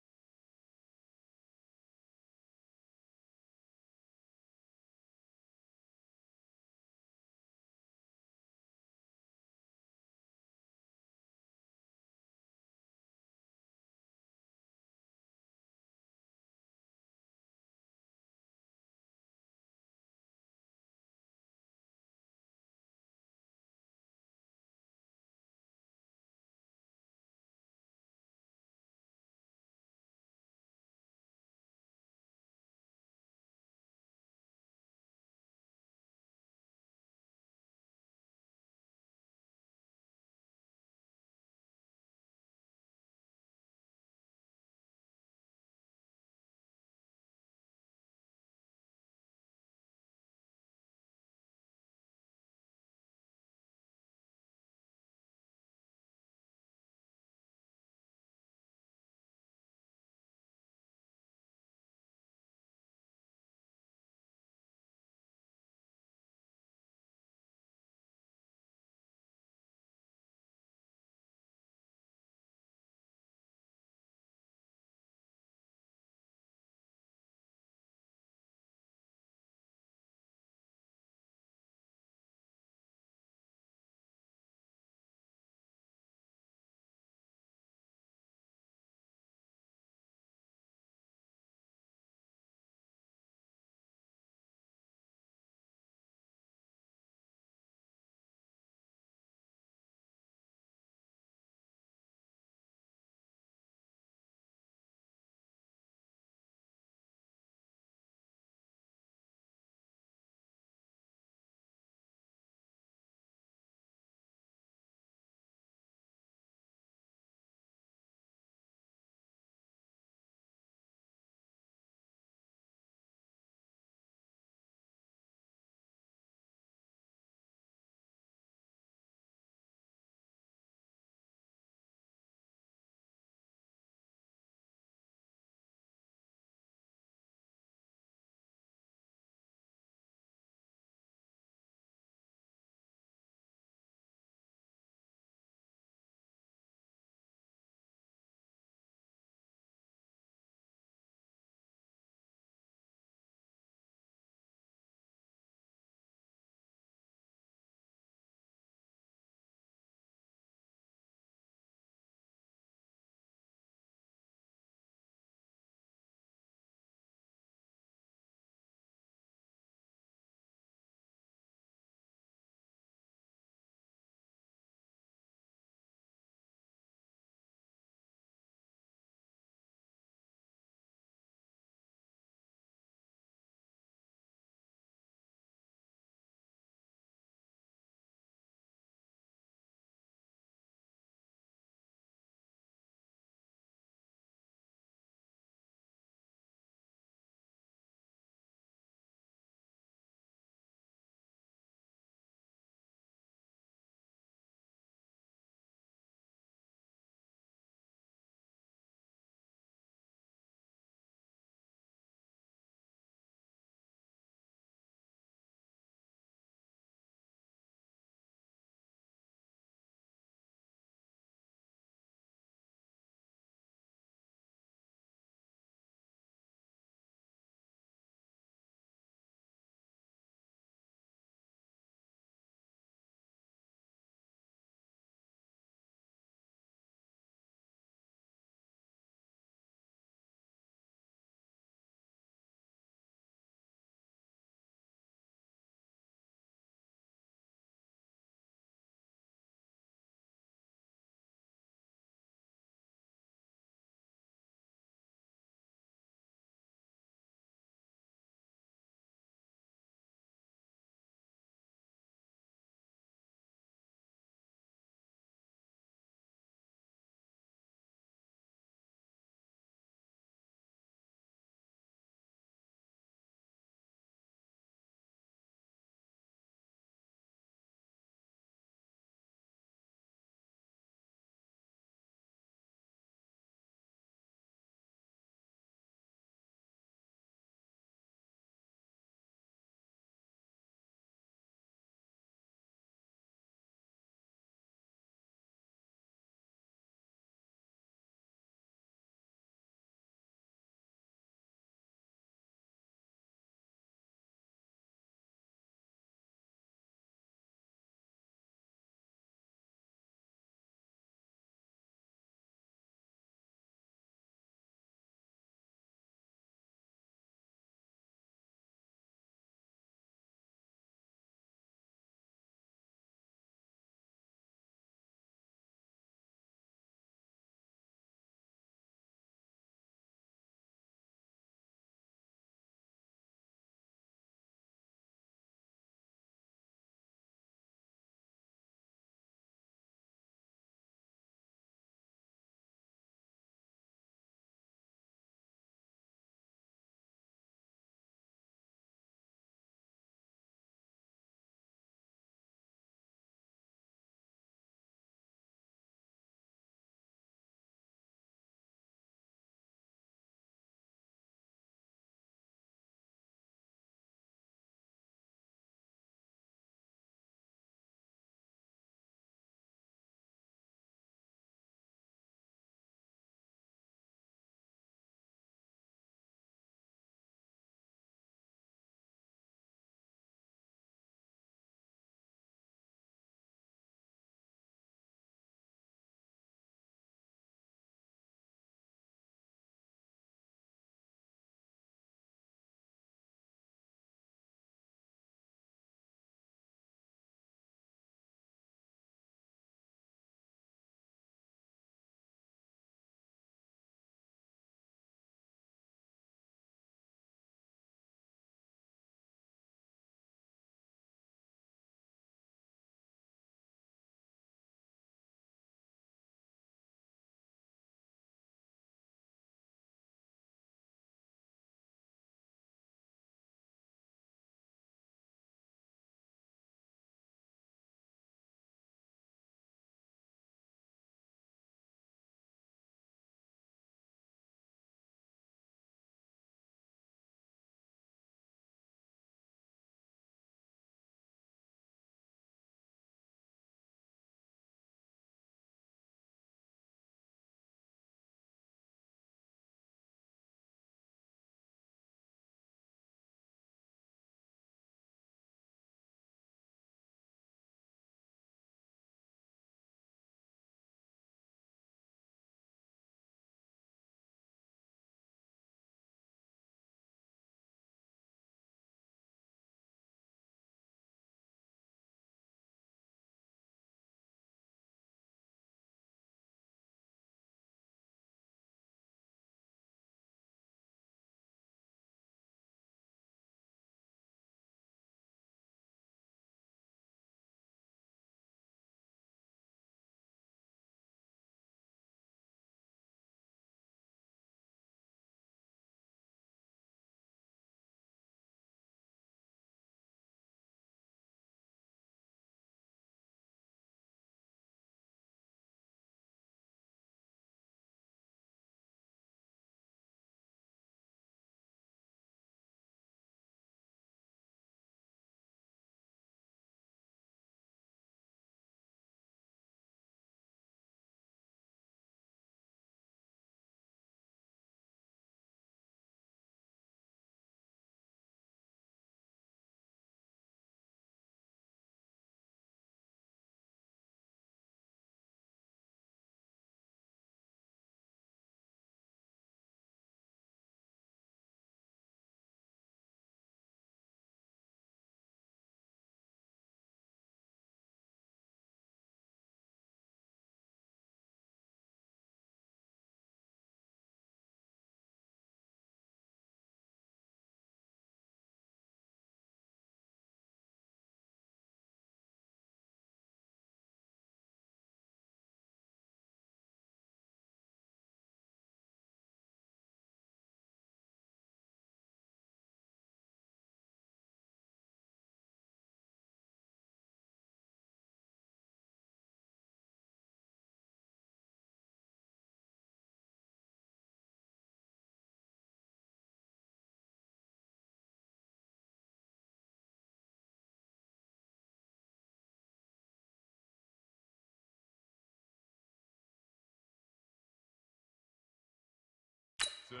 The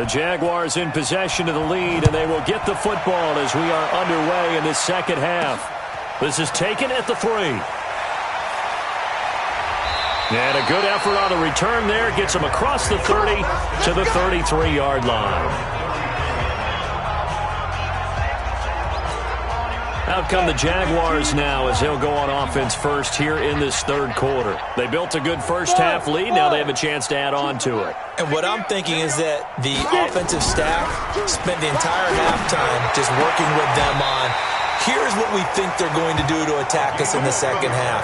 Jaguars in possession of the lead, and they will get the football as we are underway in this second half. This is taken at the 3. And a good effort on the return there. Gets him across the 30 to the 33-yard line. Out come the Jaguars now as they'll go on offense first here in this third quarter. They built a good first half lead. Now they have a chance to add on to it. And what I'm thinking is that the offensive staff spent the entire halftime just working with them on, here's what we think they're going to do to attack us in the second half.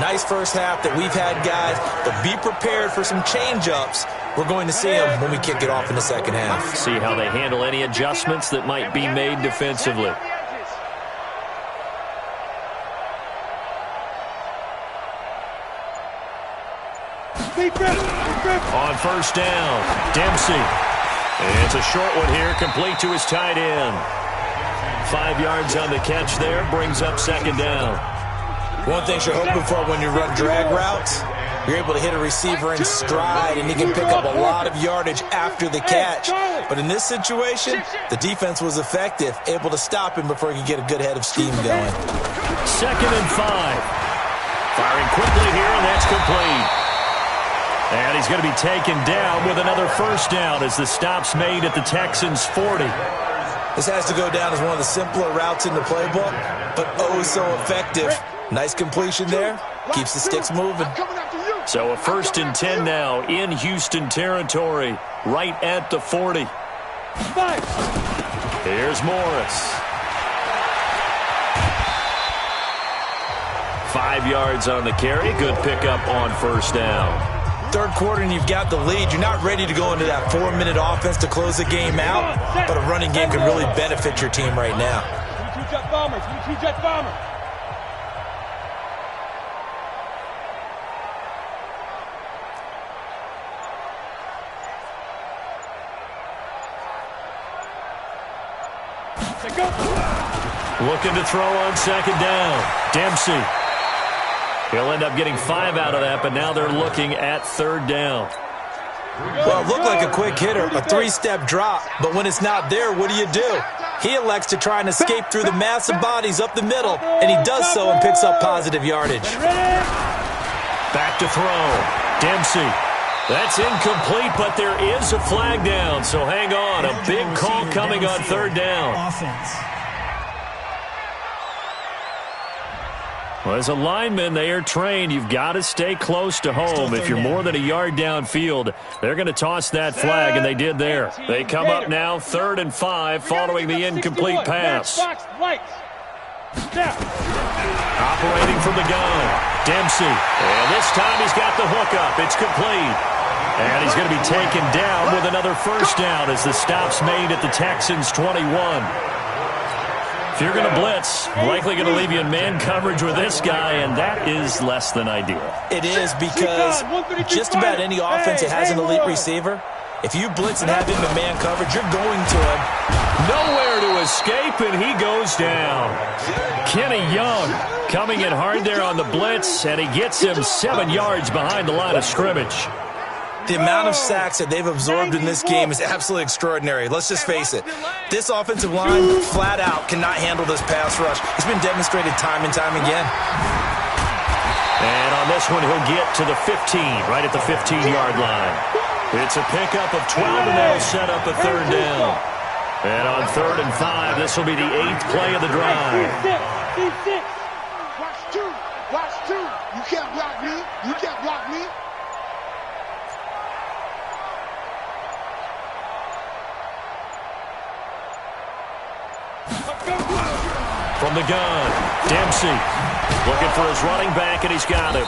Nice first half that we've had, guys, but be prepared for some change-ups. We're going to see them when we kick it off in the second half. See how they handle any adjustments that might be made defensively. On first down, Dempsey. It's a short one here, complete to his tight end. 5 yards on the catch there, brings up second down. One thing you're hoping for when you run drag routes, you're able to hit a receiver in stride, and he can pick up a lot of yardage after the catch. But in this situation, the defense was effective, able to stop him before he could get a good head of steam going. 2nd and 5. Firing quickly here, and that's complete. And he's going to be taken down with another first down as the stop's made at the Texans' 40. This has to go down as one of the simpler routes in the playbook, but oh so effective. Nice completion there. Keeps the sticks moving. So a 1st and 10 now in Houston territory, right at the 40. Here's Morris. 5 yards on the carry. Good pickup on first down. Third quarter and you've got the lead. You're not ready to go into that 4-minute offense to close the game out, but a running game can really benefit your team right now. Jet bombers. Jet bomber. Looking to throw on second down. Dempsey. He'll end up getting 5 out of that, but now they're looking at third down. Well, it looked like a quick hitter, a 3-step drop, but when it's not there, what do? He elects to try and escape through the massive bodies up the middle, and he does so and picks up positive yardage. Back to throw. Dempsey. That's incomplete, but there is a flag down, so hang on. A big call coming on third down. Offense. Well, as a lineman, they are trained. You've got to stay close to home. If you're more than a yard downfield, they're going to toss that flag, and they did there. They come up now 3rd and 5 following the incomplete pass. Operating from the gun, Dempsey. And this time he's got the hookup. It's complete. And he's going to be taken down with another first down as the stop's made at the Texans' 21. If you're going to blitz, likely going to leave you in man coverage with this guy, and that is less than ideal. It is because just about any offense that has an elite receiver, if you blitz and have him in man coverage, you're going to him. Nowhere to escape, and he goes down. Kenny Young coming in hard there on the blitz, and he gets him 7 yards behind the line of scrimmage. The amount of sacks that they've absorbed in this game is absolutely extraordinary. Let's just face it. This offensive line, flat out, cannot handle this pass rush. It's been demonstrated time and time again. And on this one, he'll get to the 15, right at the 15-yard line. It's a pickup of 12, and that'll set up a third down. And on 3rd and 5, this will be the 8th play of the drive. Watch two. You can't block me. You can't block me. From the gun, Dempsey looking for his running back, and he's got him.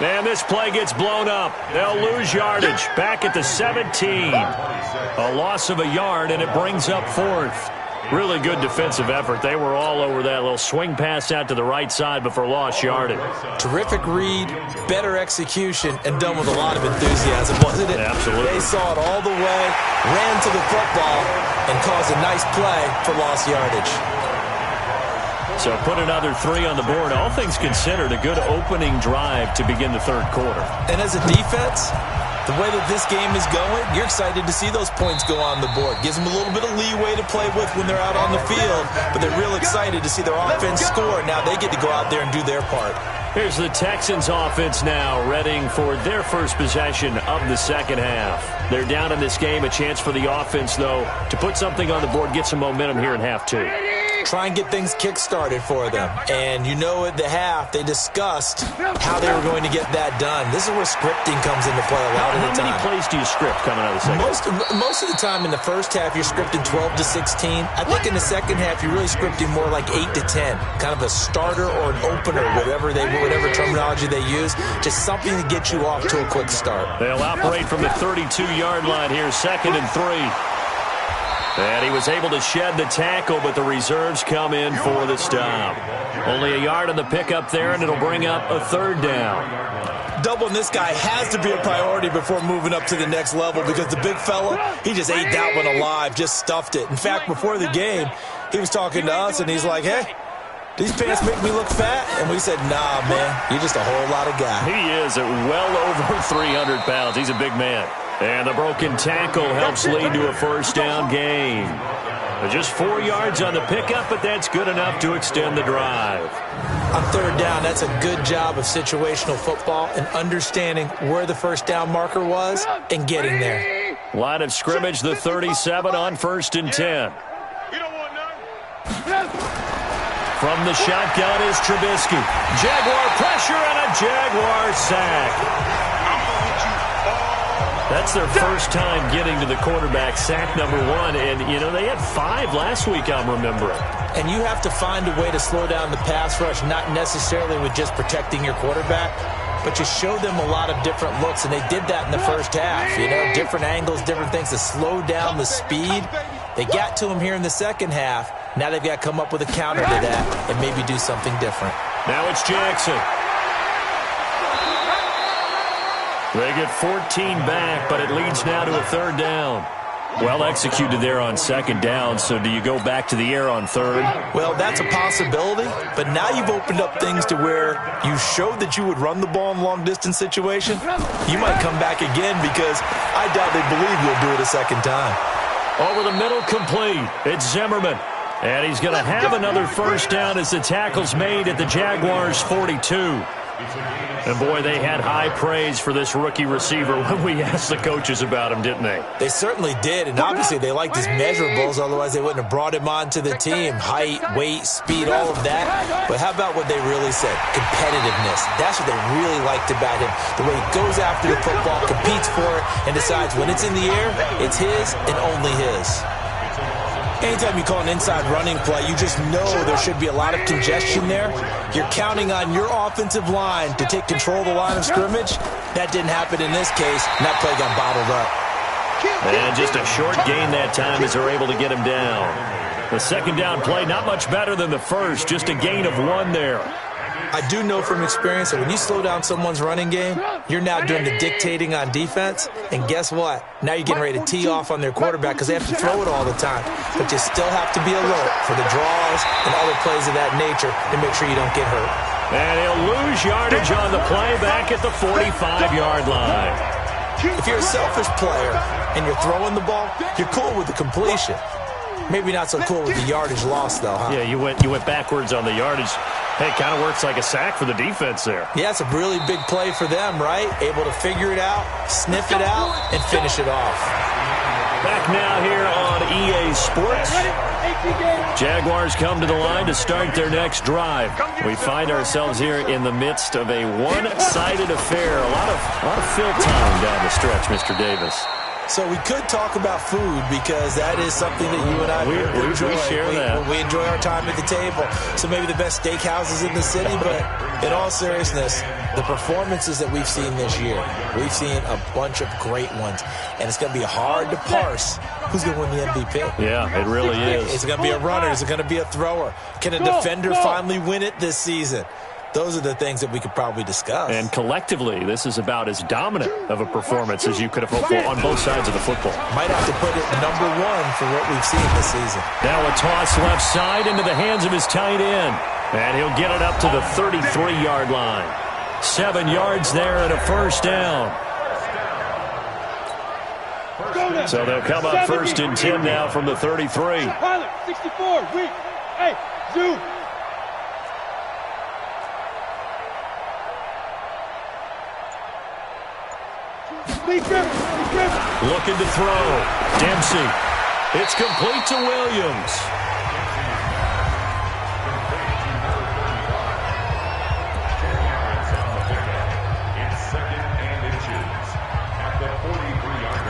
And this play gets blown up. They'll lose yardage back at the 17. A loss of a yard, and it brings up 4th. Really good defensive effort. They were all over that little swing pass out to the right side before lost yardage. Terrific read, better execution, and done with a lot of enthusiasm, wasn't it? Absolutely. They saw it all the way, ran to the football, and caused a nice play for lost yardage. So put another 3 on the board. All things considered, a good opening drive to begin the third quarter. And as a defense, the way that this game is going, you're excited to see those points go on the board. Gives them a little bit of leeway to play with when they're out on the field, but they're real excited to see their offense score. Now they get to go out there and do their part. Here's the Texans offense now, readying for their first possession of the second half. They're down in this game. A chance for the offense, though, to put something on the board, get some momentum here in half 2. Try and get things kick-started for them. And you know at the half, they discussed how they were going to get that done. This is where scripting comes into play a lot of the time. How many plays do you script coming out of the second half? Most of the time in the first half, you're scripting 12 to 16. I think in the second half, you're really scripting more like 8 to 10. Kind of a starter or an opener, whatever terminology they use. Just something to get you off to a quick start. They'll operate from the 32-yard line here, 2nd and 3. And he was able to shed the tackle, but the reserves come in for the stop. Only a yard on the pickup there, and it'll bring up a 3rd down. Doubling this guy has to be a priority before moving up to the next level because the big fella, he just ate that one alive, just stuffed it. In fact, before the game, he was talking to us, and he's like, hey, these pants make me look fat? And we said, nah, man, you're just a whole lot of guy. He is at well over 300 pounds. He's a big man. And the broken tackle helps lead to a first down gain. Just 4 yards on the pickup, but that's good enough to extend the drive. On 3rd down, that's a good job of situational football and understanding where the first down marker was and getting there. Line of scrimmage, the 37 on 1st and 10. From the shotgun is Trubisky. Jaguar pressure and a Jaguar sack. That's their first time getting to the quarterback, sack number 1. And, you know, they had 5 last week, I'm remembering. And you have to find a way to slow down the pass rush, not necessarily with just protecting your quarterback, but you show them a lot of different looks, and they did that in the first half. You know, different angles, different things to slow down the speed. They got to him here in the second half. Now they've got to come up with a counter to that and maybe do something different. Now it's Jackson. They get 14 back, but it leads now to a 3rd down. Well executed there on 2nd down, so do you go back to the air on 3rd? Well, that's a possibility, but now you've opened up things to where you showed that you would run the ball in long-distance situation. You might come back again because I doubt they believe you'll do it a second time. Over the middle, complete. It's Zimmerman. And he's going to have another first down as the tackle's made at the Jaguars' 42. And, boy, they had high praise for this rookie receiver when we asked the coaches about him, didn't they? They certainly did, and obviously they liked his measurables, otherwise they wouldn't have brought him onto the team. Height, weight, speed, all of that. But how about what they really said? Competitiveness. That's what they really liked about him. The way he goes after the football, competes for it, and decides when it's in the air, it's his and only his. Anytime you call an inside running play, you just know there should be a lot of congestion there. You're counting on your offensive line to take control of the line of scrimmage. That didn't happen in this case, and that play got bottled up. And just a short gain that time as they're able to get him down. The 2nd down play, not much better than the first, just a gain of 1 there. I do know from experience that when you slow down someone's running game, you're now doing the dictating on defense. And guess what? Now you're getting ready to tee off on their quarterback because they have to throw it all the time. But you still have to be alert for the draws and other plays of that nature to make sure you don't get hurt. And he'll lose yardage on the play back at the 45-yard line. If you're a selfish player and you're throwing the ball, you're cool with the completion. Maybe not so cool with the yardage loss, though, huh? Yeah, you went backwards on the yardage. Hey, it kind of works like a sack for the defense there. Yeah, it's a really big play for them, right? Able to figure it out, sniff it out, and finish it off. Back now here on EA Sports. Jaguars come to the line to start their next drive. We find ourselves here in the midst of a one-sided affair. A lot of fill time down the stretch, Mr. Davis. So we could talk about food because that is something that you and I enjoy. We share that. We enjoy our time at the table. So maybe the best steakhouses in the city, but in all seriousness, the performances that we've seen this year, we've seen a bunch of great ones. And it's going to be hard to parse who's going to win the MVP. Yeah, it really is. Is it going to be a runner? Is it going to be a thrower? Can a defender finally win it this season? those are the things that we could probably discuss. And collectively, this is about as dominant of a performance as you could have hoped for on both sides of the football. Might have to put it number one for what we've seen this season. Now a toss left side into the hands of his tight end. And he'll get it up to the 33-yard line. 7 yards there and a first down. So they'll come up 1st and 10 now from the 33. Pilot, 64, weak. Hey, zoom. Looking to throw. Dempsey. It's complete to Williams. It's 2nd and inches at the 43-yard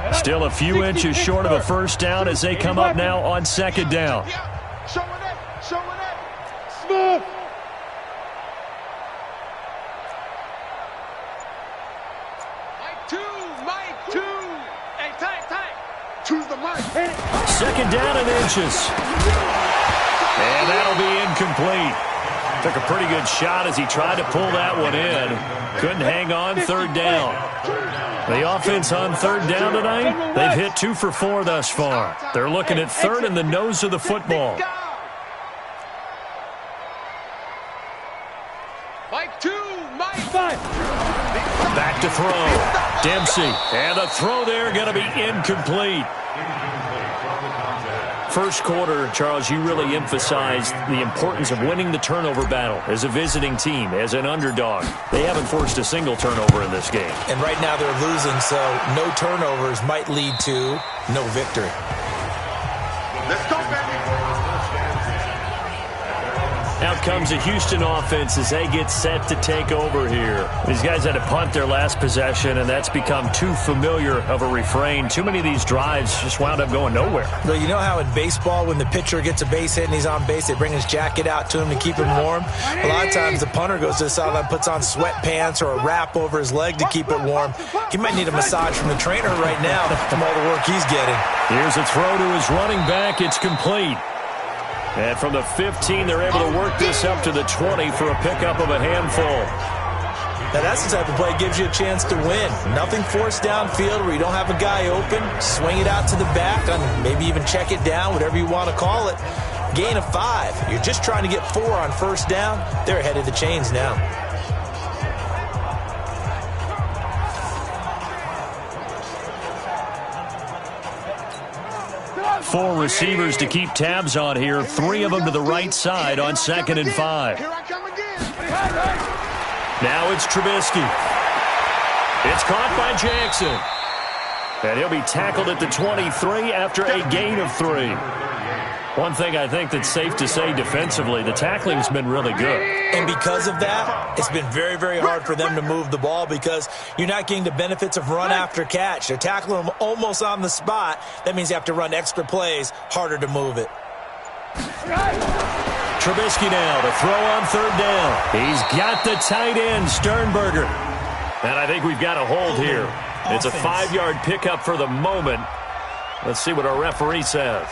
line. Still a few inches short of a first down as they come up now on 2nd down. Showing it. Smooth. Mike two. Hey, tight. Choose the mic. 2nd down and inches. And that'll be incomplete. Took a pretty good shot as he tried to pull that one in. Couldn't hang on 3rd down. The offense on 3rd down tonight, they've hit 2 for 4 thus far. They're looking at 3rd and the nose of the football. Mike two. Back to throw. Dempsey. And the throw there going to be incomplete. First quarter, Charles, you really emphasized the importance of winning the turnover battle as a visiting team, as an underdog. They haven't forced a single turnover in this game. And right now they're losing, so no turnovers might lead to no victory. Let's go, baby. Out comes the Houston offense as they get set to take over here. These guys had to punt their last possession, and that's become too familiar of a refrain. Too many of these drives just wound up going nowhere. Well, you know how in baseball when the pitcher gets a base hit and he's on base, they bring his jacket out to him to keep him warm? A lot of times the punter goes to the sideline, puts on sweatpants or a wrap over his leg to keep it warm. He might need a massage from the trainer right now from all the work he's getting. Here's a throw to his running back. It's complete. And from the 15, they're able to work this up to the 20 for a pickup of a handful. Now, that's the type of play that gives you a chance to win. Nothing forced downfield where you don't have a guy open. Swing it out to the back, and maybe even check it down, whatever you want to call it. Gain of 5. You're just trying to get 4 on first down. They're ahead of the chains now. Four receivers to keep tabs on here. 3 of them to the right side on 2nd and 5. Here I come again. Now it's Trubisky. It's caught by Jackson. And he'll be tackled at the 23 after a gain of 3. One thing I think that's safe to say defensively, the tackling's been really good. And because of that, it's been very, very hard for them to move the ball because you're not getting the benefits of run after catch. They're tackling them almost on the spot. That means you have to run extra plays, harder to move it. Trubisky now to throw on 3rd down. He's got the tight end, Sternberger. And I think we've got a hold here. It's a 5-yard pickup for the moment. Let's see what our referee says.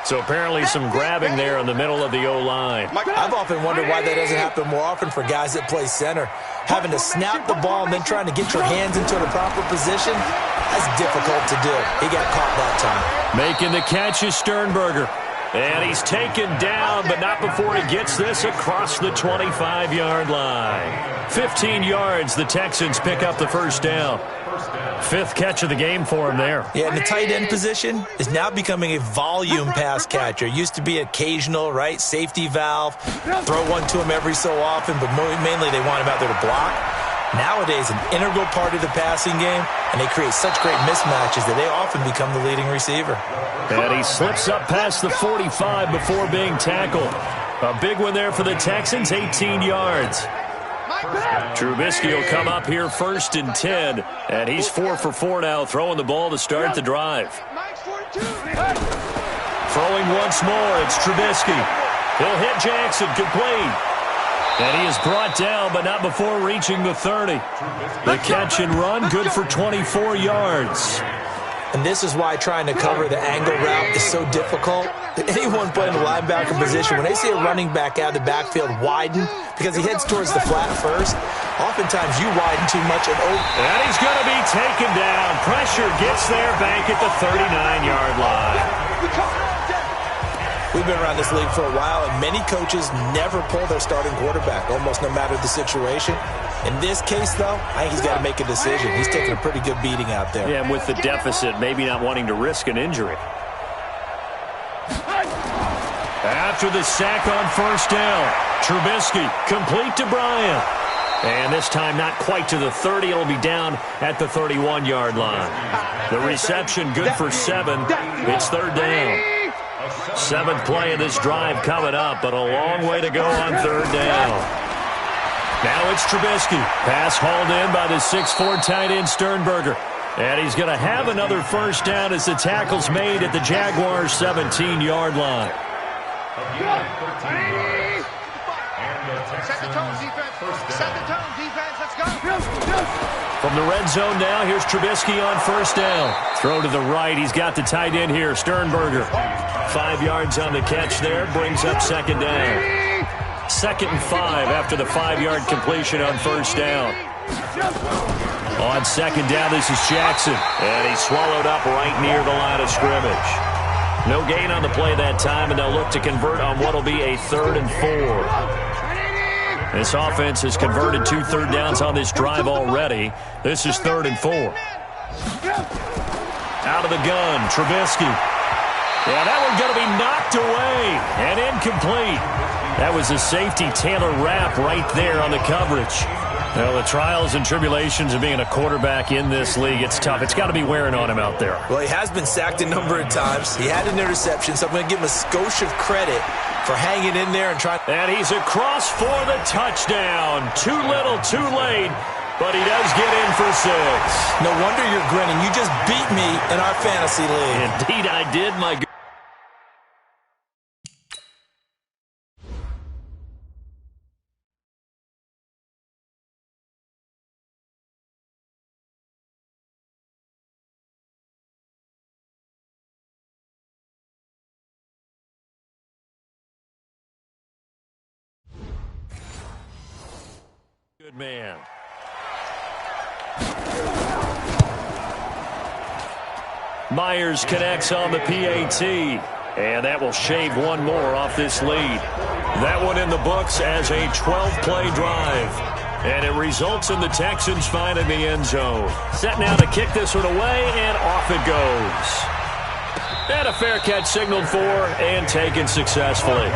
So apparently some grabbing there in the middle of the O-line. I've often wondered why that doesn't happen more often for guys that play center. Having to snap the ball and then trying to get your hands into the proper position, that's difficult to do. He got caught that time. Making the catch is Sternberger. And he's taken down, but not before he gets this across the 25-yard line. 15 yards, the Texans pick up the first down. 5th catch of the game for him there. Yeah, and the tight end position is now becoming a volume pass catcher. Used to be occasional, right? Safety valve. Throw one to him every so often, but mainly they want him out there to block. Nowadays, an integral part of the passing game, and they create such great mismatches that they often become the leading receiver. And he slips up past the 45 before being tackled. A big one there for the Texans, 18 yards. Trubisky will come up here 1st and 10, and he's 4 for 4 now, throwing the ball to start the drive. Throwing once more, it's Trubisky. He'll hit Jackson, complete. And he is brought down, but not before reaching the 30. The catch and run, good for 24 yards. And this is why trying to cover the angle route is so difficult. Anyone playing the linebacker position, when they see a running back out of the backfield widen because he heads towards the flat first, oftentimes you widen too much and And he's going to be taken down. Pressure gets there back at the 39-yard line. We've been around this league for a while, and many coaches never pull their starting quarterback, almost no matter the situation. In this case, though, I think he's got to make a decision. He's taking a pretty good beating out there. Yeah, and with the deficit, maybe not wanting to risk an injury. After the sack on first down, Trubisky complete to Bryant. And this time not quite to the 30. It'll be down at the 31-yard line. The reception good for 7. It's third down. 7th play of this drive coming up, but a long way to go on third down. Now it's Trubisky. Pass hauled in by the 6'4" tight end Sternberger. And he's going to have another first down as the tackle's made at the Jaguars' 17-yard line. Set the tone, defense. Set the tone, defense. Let's go. From the red zone now, here's Trubisky on first down. Throw to the right. He's got the tight end here, Sternberger. 5 yards on the catch there. Brings up second down. 2nd and 5 after the 5-yard completion on first down. On second down, this is Jackson. And he's swallowed up right near the line of scrimmage. No gain on the play that time, and they'll look to convert on what will be a 3rd and 4. This offense has converted 2 third downs on this drive already. This is 3rd and 4. Out of the gun, Trubisky. Yeah, that one's going to be knocked away and incomplete. That was a safety Taylor Rapp right there on the coverage. Well, the trials and tribulations of being a quarterback in this league, it's tough. It's got to be wearing on him out there. Well, he has been sacked a number of times. He had an interception, so I'm going to give him a skosh of credit for hanging in there and trying. And he's across for the touchdown. Too little, too late, but he does get in for 6. No wonder you're grinning. You just beat me in our fantasy league. Indeed, I did, my good. Good man. Myers connects on the PAT, and that will shave one more off this lead. That one in the books as a 12-play drive, and it results in the Texans finding the end zone. Set now to kick this one away, and off it goes. And a fair catch signaled for and taken successfully.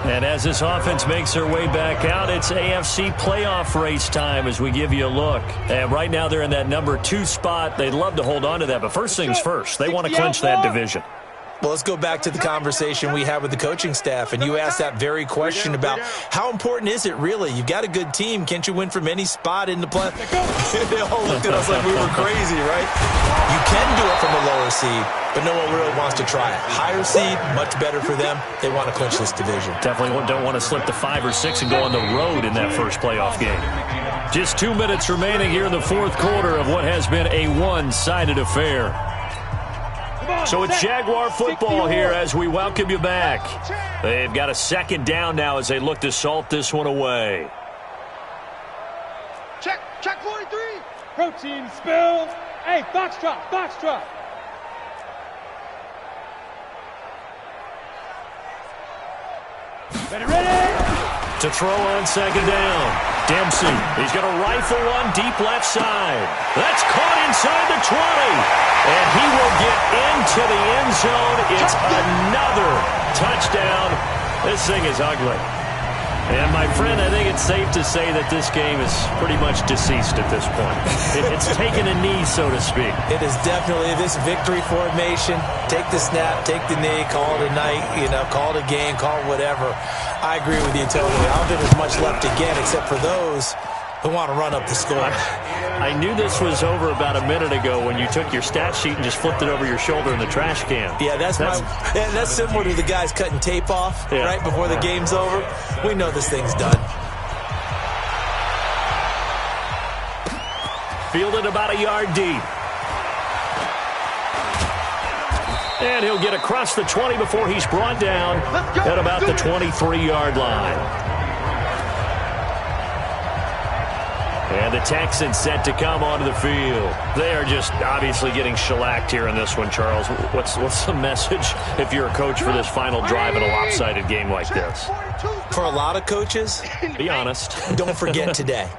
And as this offense makes their way back out, it's AFC playoff race time as we give you a look. And right now they're in that number 2 spot. They'd love to hold on to that, but first things first, they want to clinch that division. Well, let's go back to the conversation we had with the coaching staff, and you asked that very question about how important is it really? You've got a good team. Can't you win from any spot in the play? They all looked at us like we were crazy, right? You can do it from a lower seed, but no one really wants to try it. Higher seed, much better for them. They want to clinch this division. Definitely don't want to slip to 5 or 6 and go on the road in that first playoff game. Just 2 minutes remaining here in the fourth quarter of what has been a one-sided affair. So it's Jaguar football here as we welcome you back. They've got a second down now as they look to salt this one away. Check 43. Protein spill. Hey, foxtrot, foxtrot. Ready. To throw on second down. Dempsey, he's going to rifle one deep left side. That's caught inside the 20. And he will get into the end zone. It's another touchdown. This thing is ugly. And, my friend, I think it's safe to say that this game is pretty much deceased at this point. It's taken a knee, so to speak. It is definitely this victory formation. Take the snap, take the knee, call it a night, call it a game, call it whatever. I agree with you totally. I don't think there's much left to get except for those who want to run up the score. I knew this was over about a minute ago when you took your stat sheet and just flipped it over your shoulder in the trash can. Yeah, that's similar to the guys cutting tape off right before the game's over. We know this thing's done. Fielded about a yard deep. And he'll get across the 20 before he's brought down at about the 23-yard line. And the Texans set to come onto the field. They are just obviously getting shellacked here in this one, Charles. What's the message if you're a coach for this final drive in a lopsided game like this? For a lot of coaches, be honest. Don't forget today.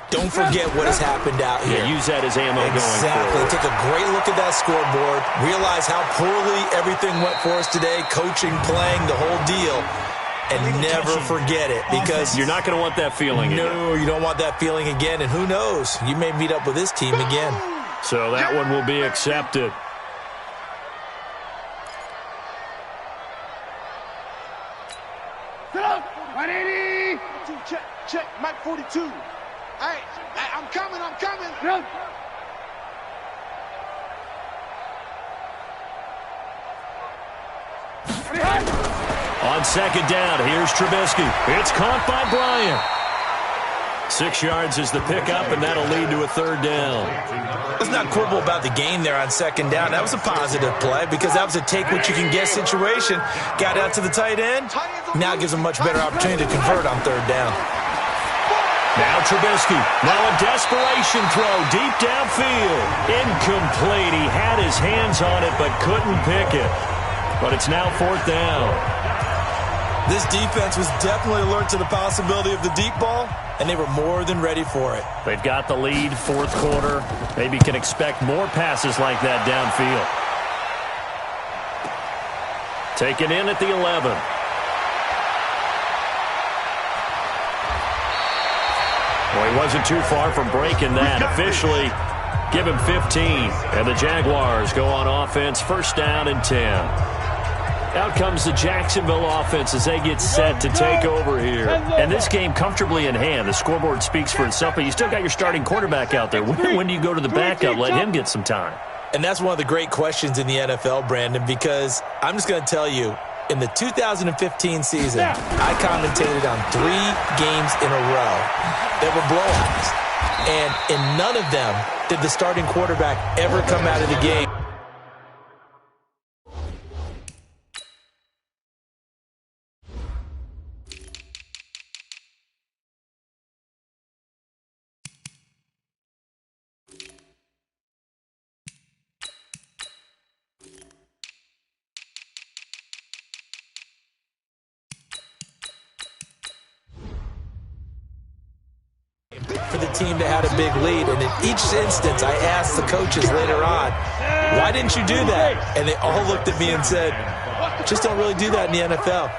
Don't forget what has happened out here. Yeah, use that as ammo going forward. Exactly. Take a great look at that scoreboard. Realize how poorly everything went for us today. Coaching, playing, the whole deal. And never forget it, because you're not going to want that feeling again. No, you don't want that feeling again. And who knows? You may meet up with this team again. So that one will be accepted. Stop! 180! Check. Mike 42. Hey, I'm coming. No. On second down, here's Trubisky. It's caught by Bryant. 6 yards is the pickup, and that'll lead to a third down. Let's not quibble about the gain there on second down. That was a positive play because that was a take-what-you-can-get situation. Got out to the tight end. Now it gives him a much better opportunity to convert on third down. Now Trubisky. Now a desperation throw deep downfield. Incomplete. He had his hands on it but couldn't pick it. But it's now fourth down. This defense was definitely alert to the possibility of the deep ball, and they were more than ready for it. They've got the lead, fourth quarter. Maybe can expect more passes like that downfield. Taken in at the 11. Well, he wasn't too far from breaking that. Officially, give him 15. And the Jaguars go on offense, first down and 10. Out comes the Jacksonville offense as they get set to take over here. And this game comfortably in hand. The scoreboard speaks for itself, but you still got your starting quarterback out there. When do you go to the backup? Let him get some time. And that's one of the great questions in the NFL, Brandon, because I'm just going to tell you, in the 2015 season, I commentated on 3 games in a row that were blowouts. And in none of them did the starting quarterback ever come out of the game. For the team that had a big lead, and in each instance I asked the coaches later on, why didn't you do that? And they all looked at me and said, just don't really do that in the NFL.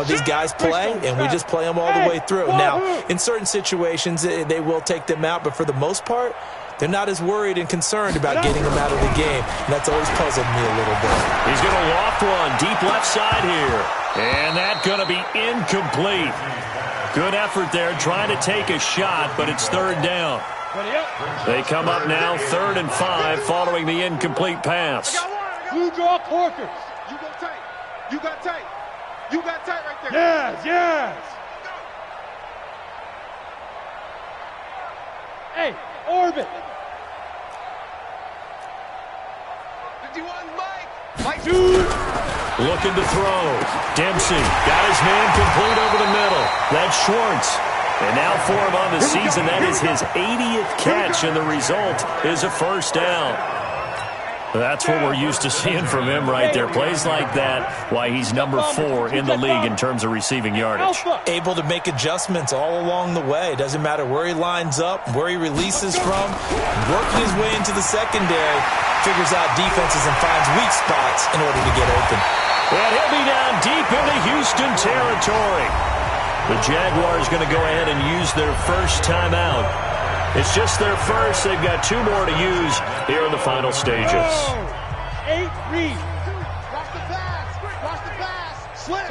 These guys play, and we just play them all the way through. Now, in certain situations, they will take them out, but for the most part, they're not as worried and concerned about getting them out of the game. And that's always puzzled me a little bit. He's going to loft one deep left side here. And that's going to be incomplete. Good effort there, trying to take a shot, but it's third down. They come up now, 3rd and 5, following the incomplete pass. You draw Corkers. You go tight. You got tight. You got tight right there. Yes. Hey, orbit. 51, Mike. Dude. Looking to throw. Dempsey got his man complete over the middle. That's Schwartz. And now for him on the season, that is his 80th catch, and the result is a first down. That's what we're used to seeing from him right there. Plays like that, why he's number 4 in the league in terms of receiving yardage. Able to make adjustments all along the way. Doesn't matter where he lines up, where he releases from. Working his way into the secondary, figures out defenses and finds weak spots in order to get open. And he'll be down deep into Houston territory. The Jaguars going to go ahead and use their first timeout. It's just their first. They've got 2 more to use here in the final stages. 8 read. Watch the pass. Watch the pass. Slip.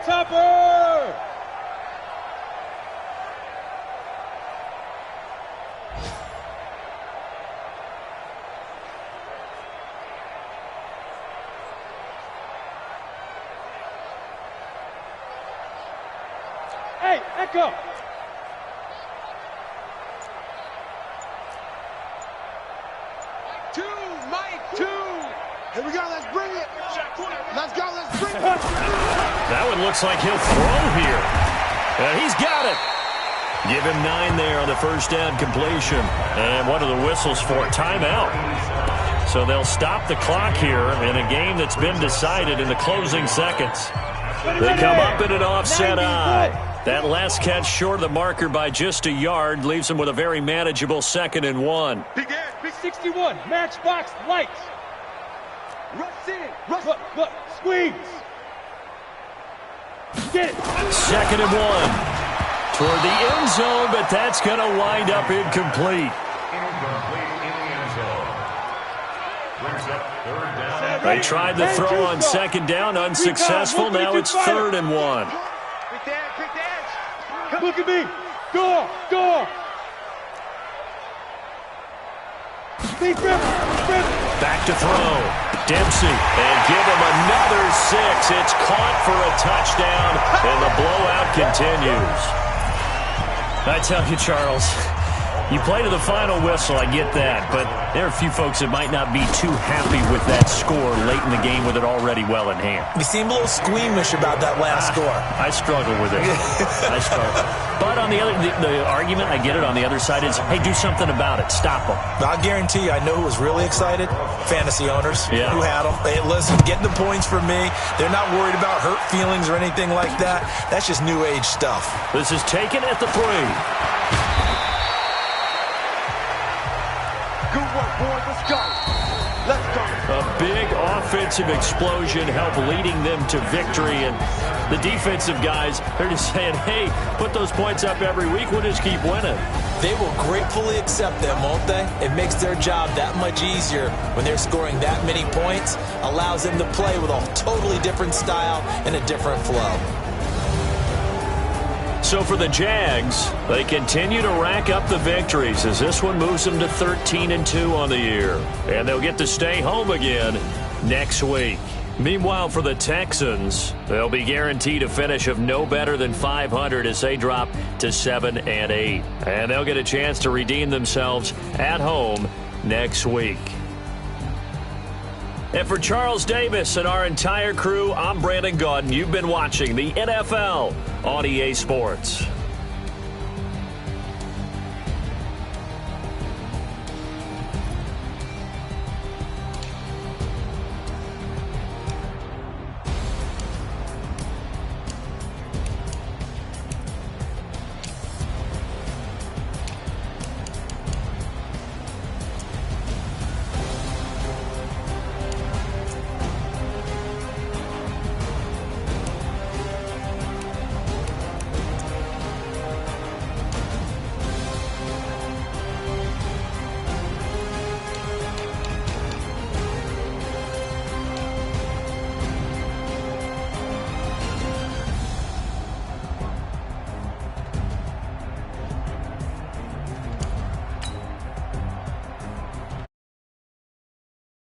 Topper. Hey, Echo. Mike, 2. Here we go. Let's bring it. Let's go. Let's bring it. That one looks like he'll throw here. And he's got it. Give him 9 there on the first down completion. And what are the whistles for? Timeout. So they'll stop the clock here in a game that's been decided in the closing seconds. They come up in an offset eye. That last catch short of the marker by just a yard leaves them with a very manageable 2nd and 1. Big 61, matchbox lights. Rush in. Rush. Look, squeeze. Get it. 2nd and 1. Toward the end zone, but that's going to wind up incomplete. Incomplete in the end zone. Brings up 3rd down. They tried the throw on 2nd down, unsuccessful. Now it's 3rd and 1. Quick dash. Look at me. Go. Back to throw. Dempsey. And give him another 6. It's caught for a touchdown, and the blowout continues. I tell you, Charles, you play to the final whistle, I get that, but there are a few folks that might not be too happy with that score late in the game with it already well in hand. You seem a little squeamish about that last score. I struggle with it. I struggle. But on the other, the argument, I get it, on the other side is, hey, do something about it. Stop them. I guarantee you, I know who was really excited. Fantasy owners who had them. Hey, listen, getting the points for me. They're not worried about hurt feelings or anything like that. That's just new age stuff. This is taken at the 3. Good work, boys. Let's go. Let's go. A big offensive explosion helped leading them to victory. And the defensive guys, they're just saying, hey, put those points up every week. We'll just keep winning. They will gratefully accept them, won't they? It makes their job that much easier when they're scoring that many points. Allows them to play with a totally different style and a different flow. So for the Jags, they continue to rack up the victories as this one moves them to 13-2 on the year. And they'll get to stay home again next week. Meanwhile, for the Texans, they'll be guaranteed a finish of no better than 500 as they drop to 7-8. And they'll get a chance to redeem themselves at home next week. And for Charles Davis and our entire crew, I'm Brandon Gaudin. You've been watching the NFL on EA Sports.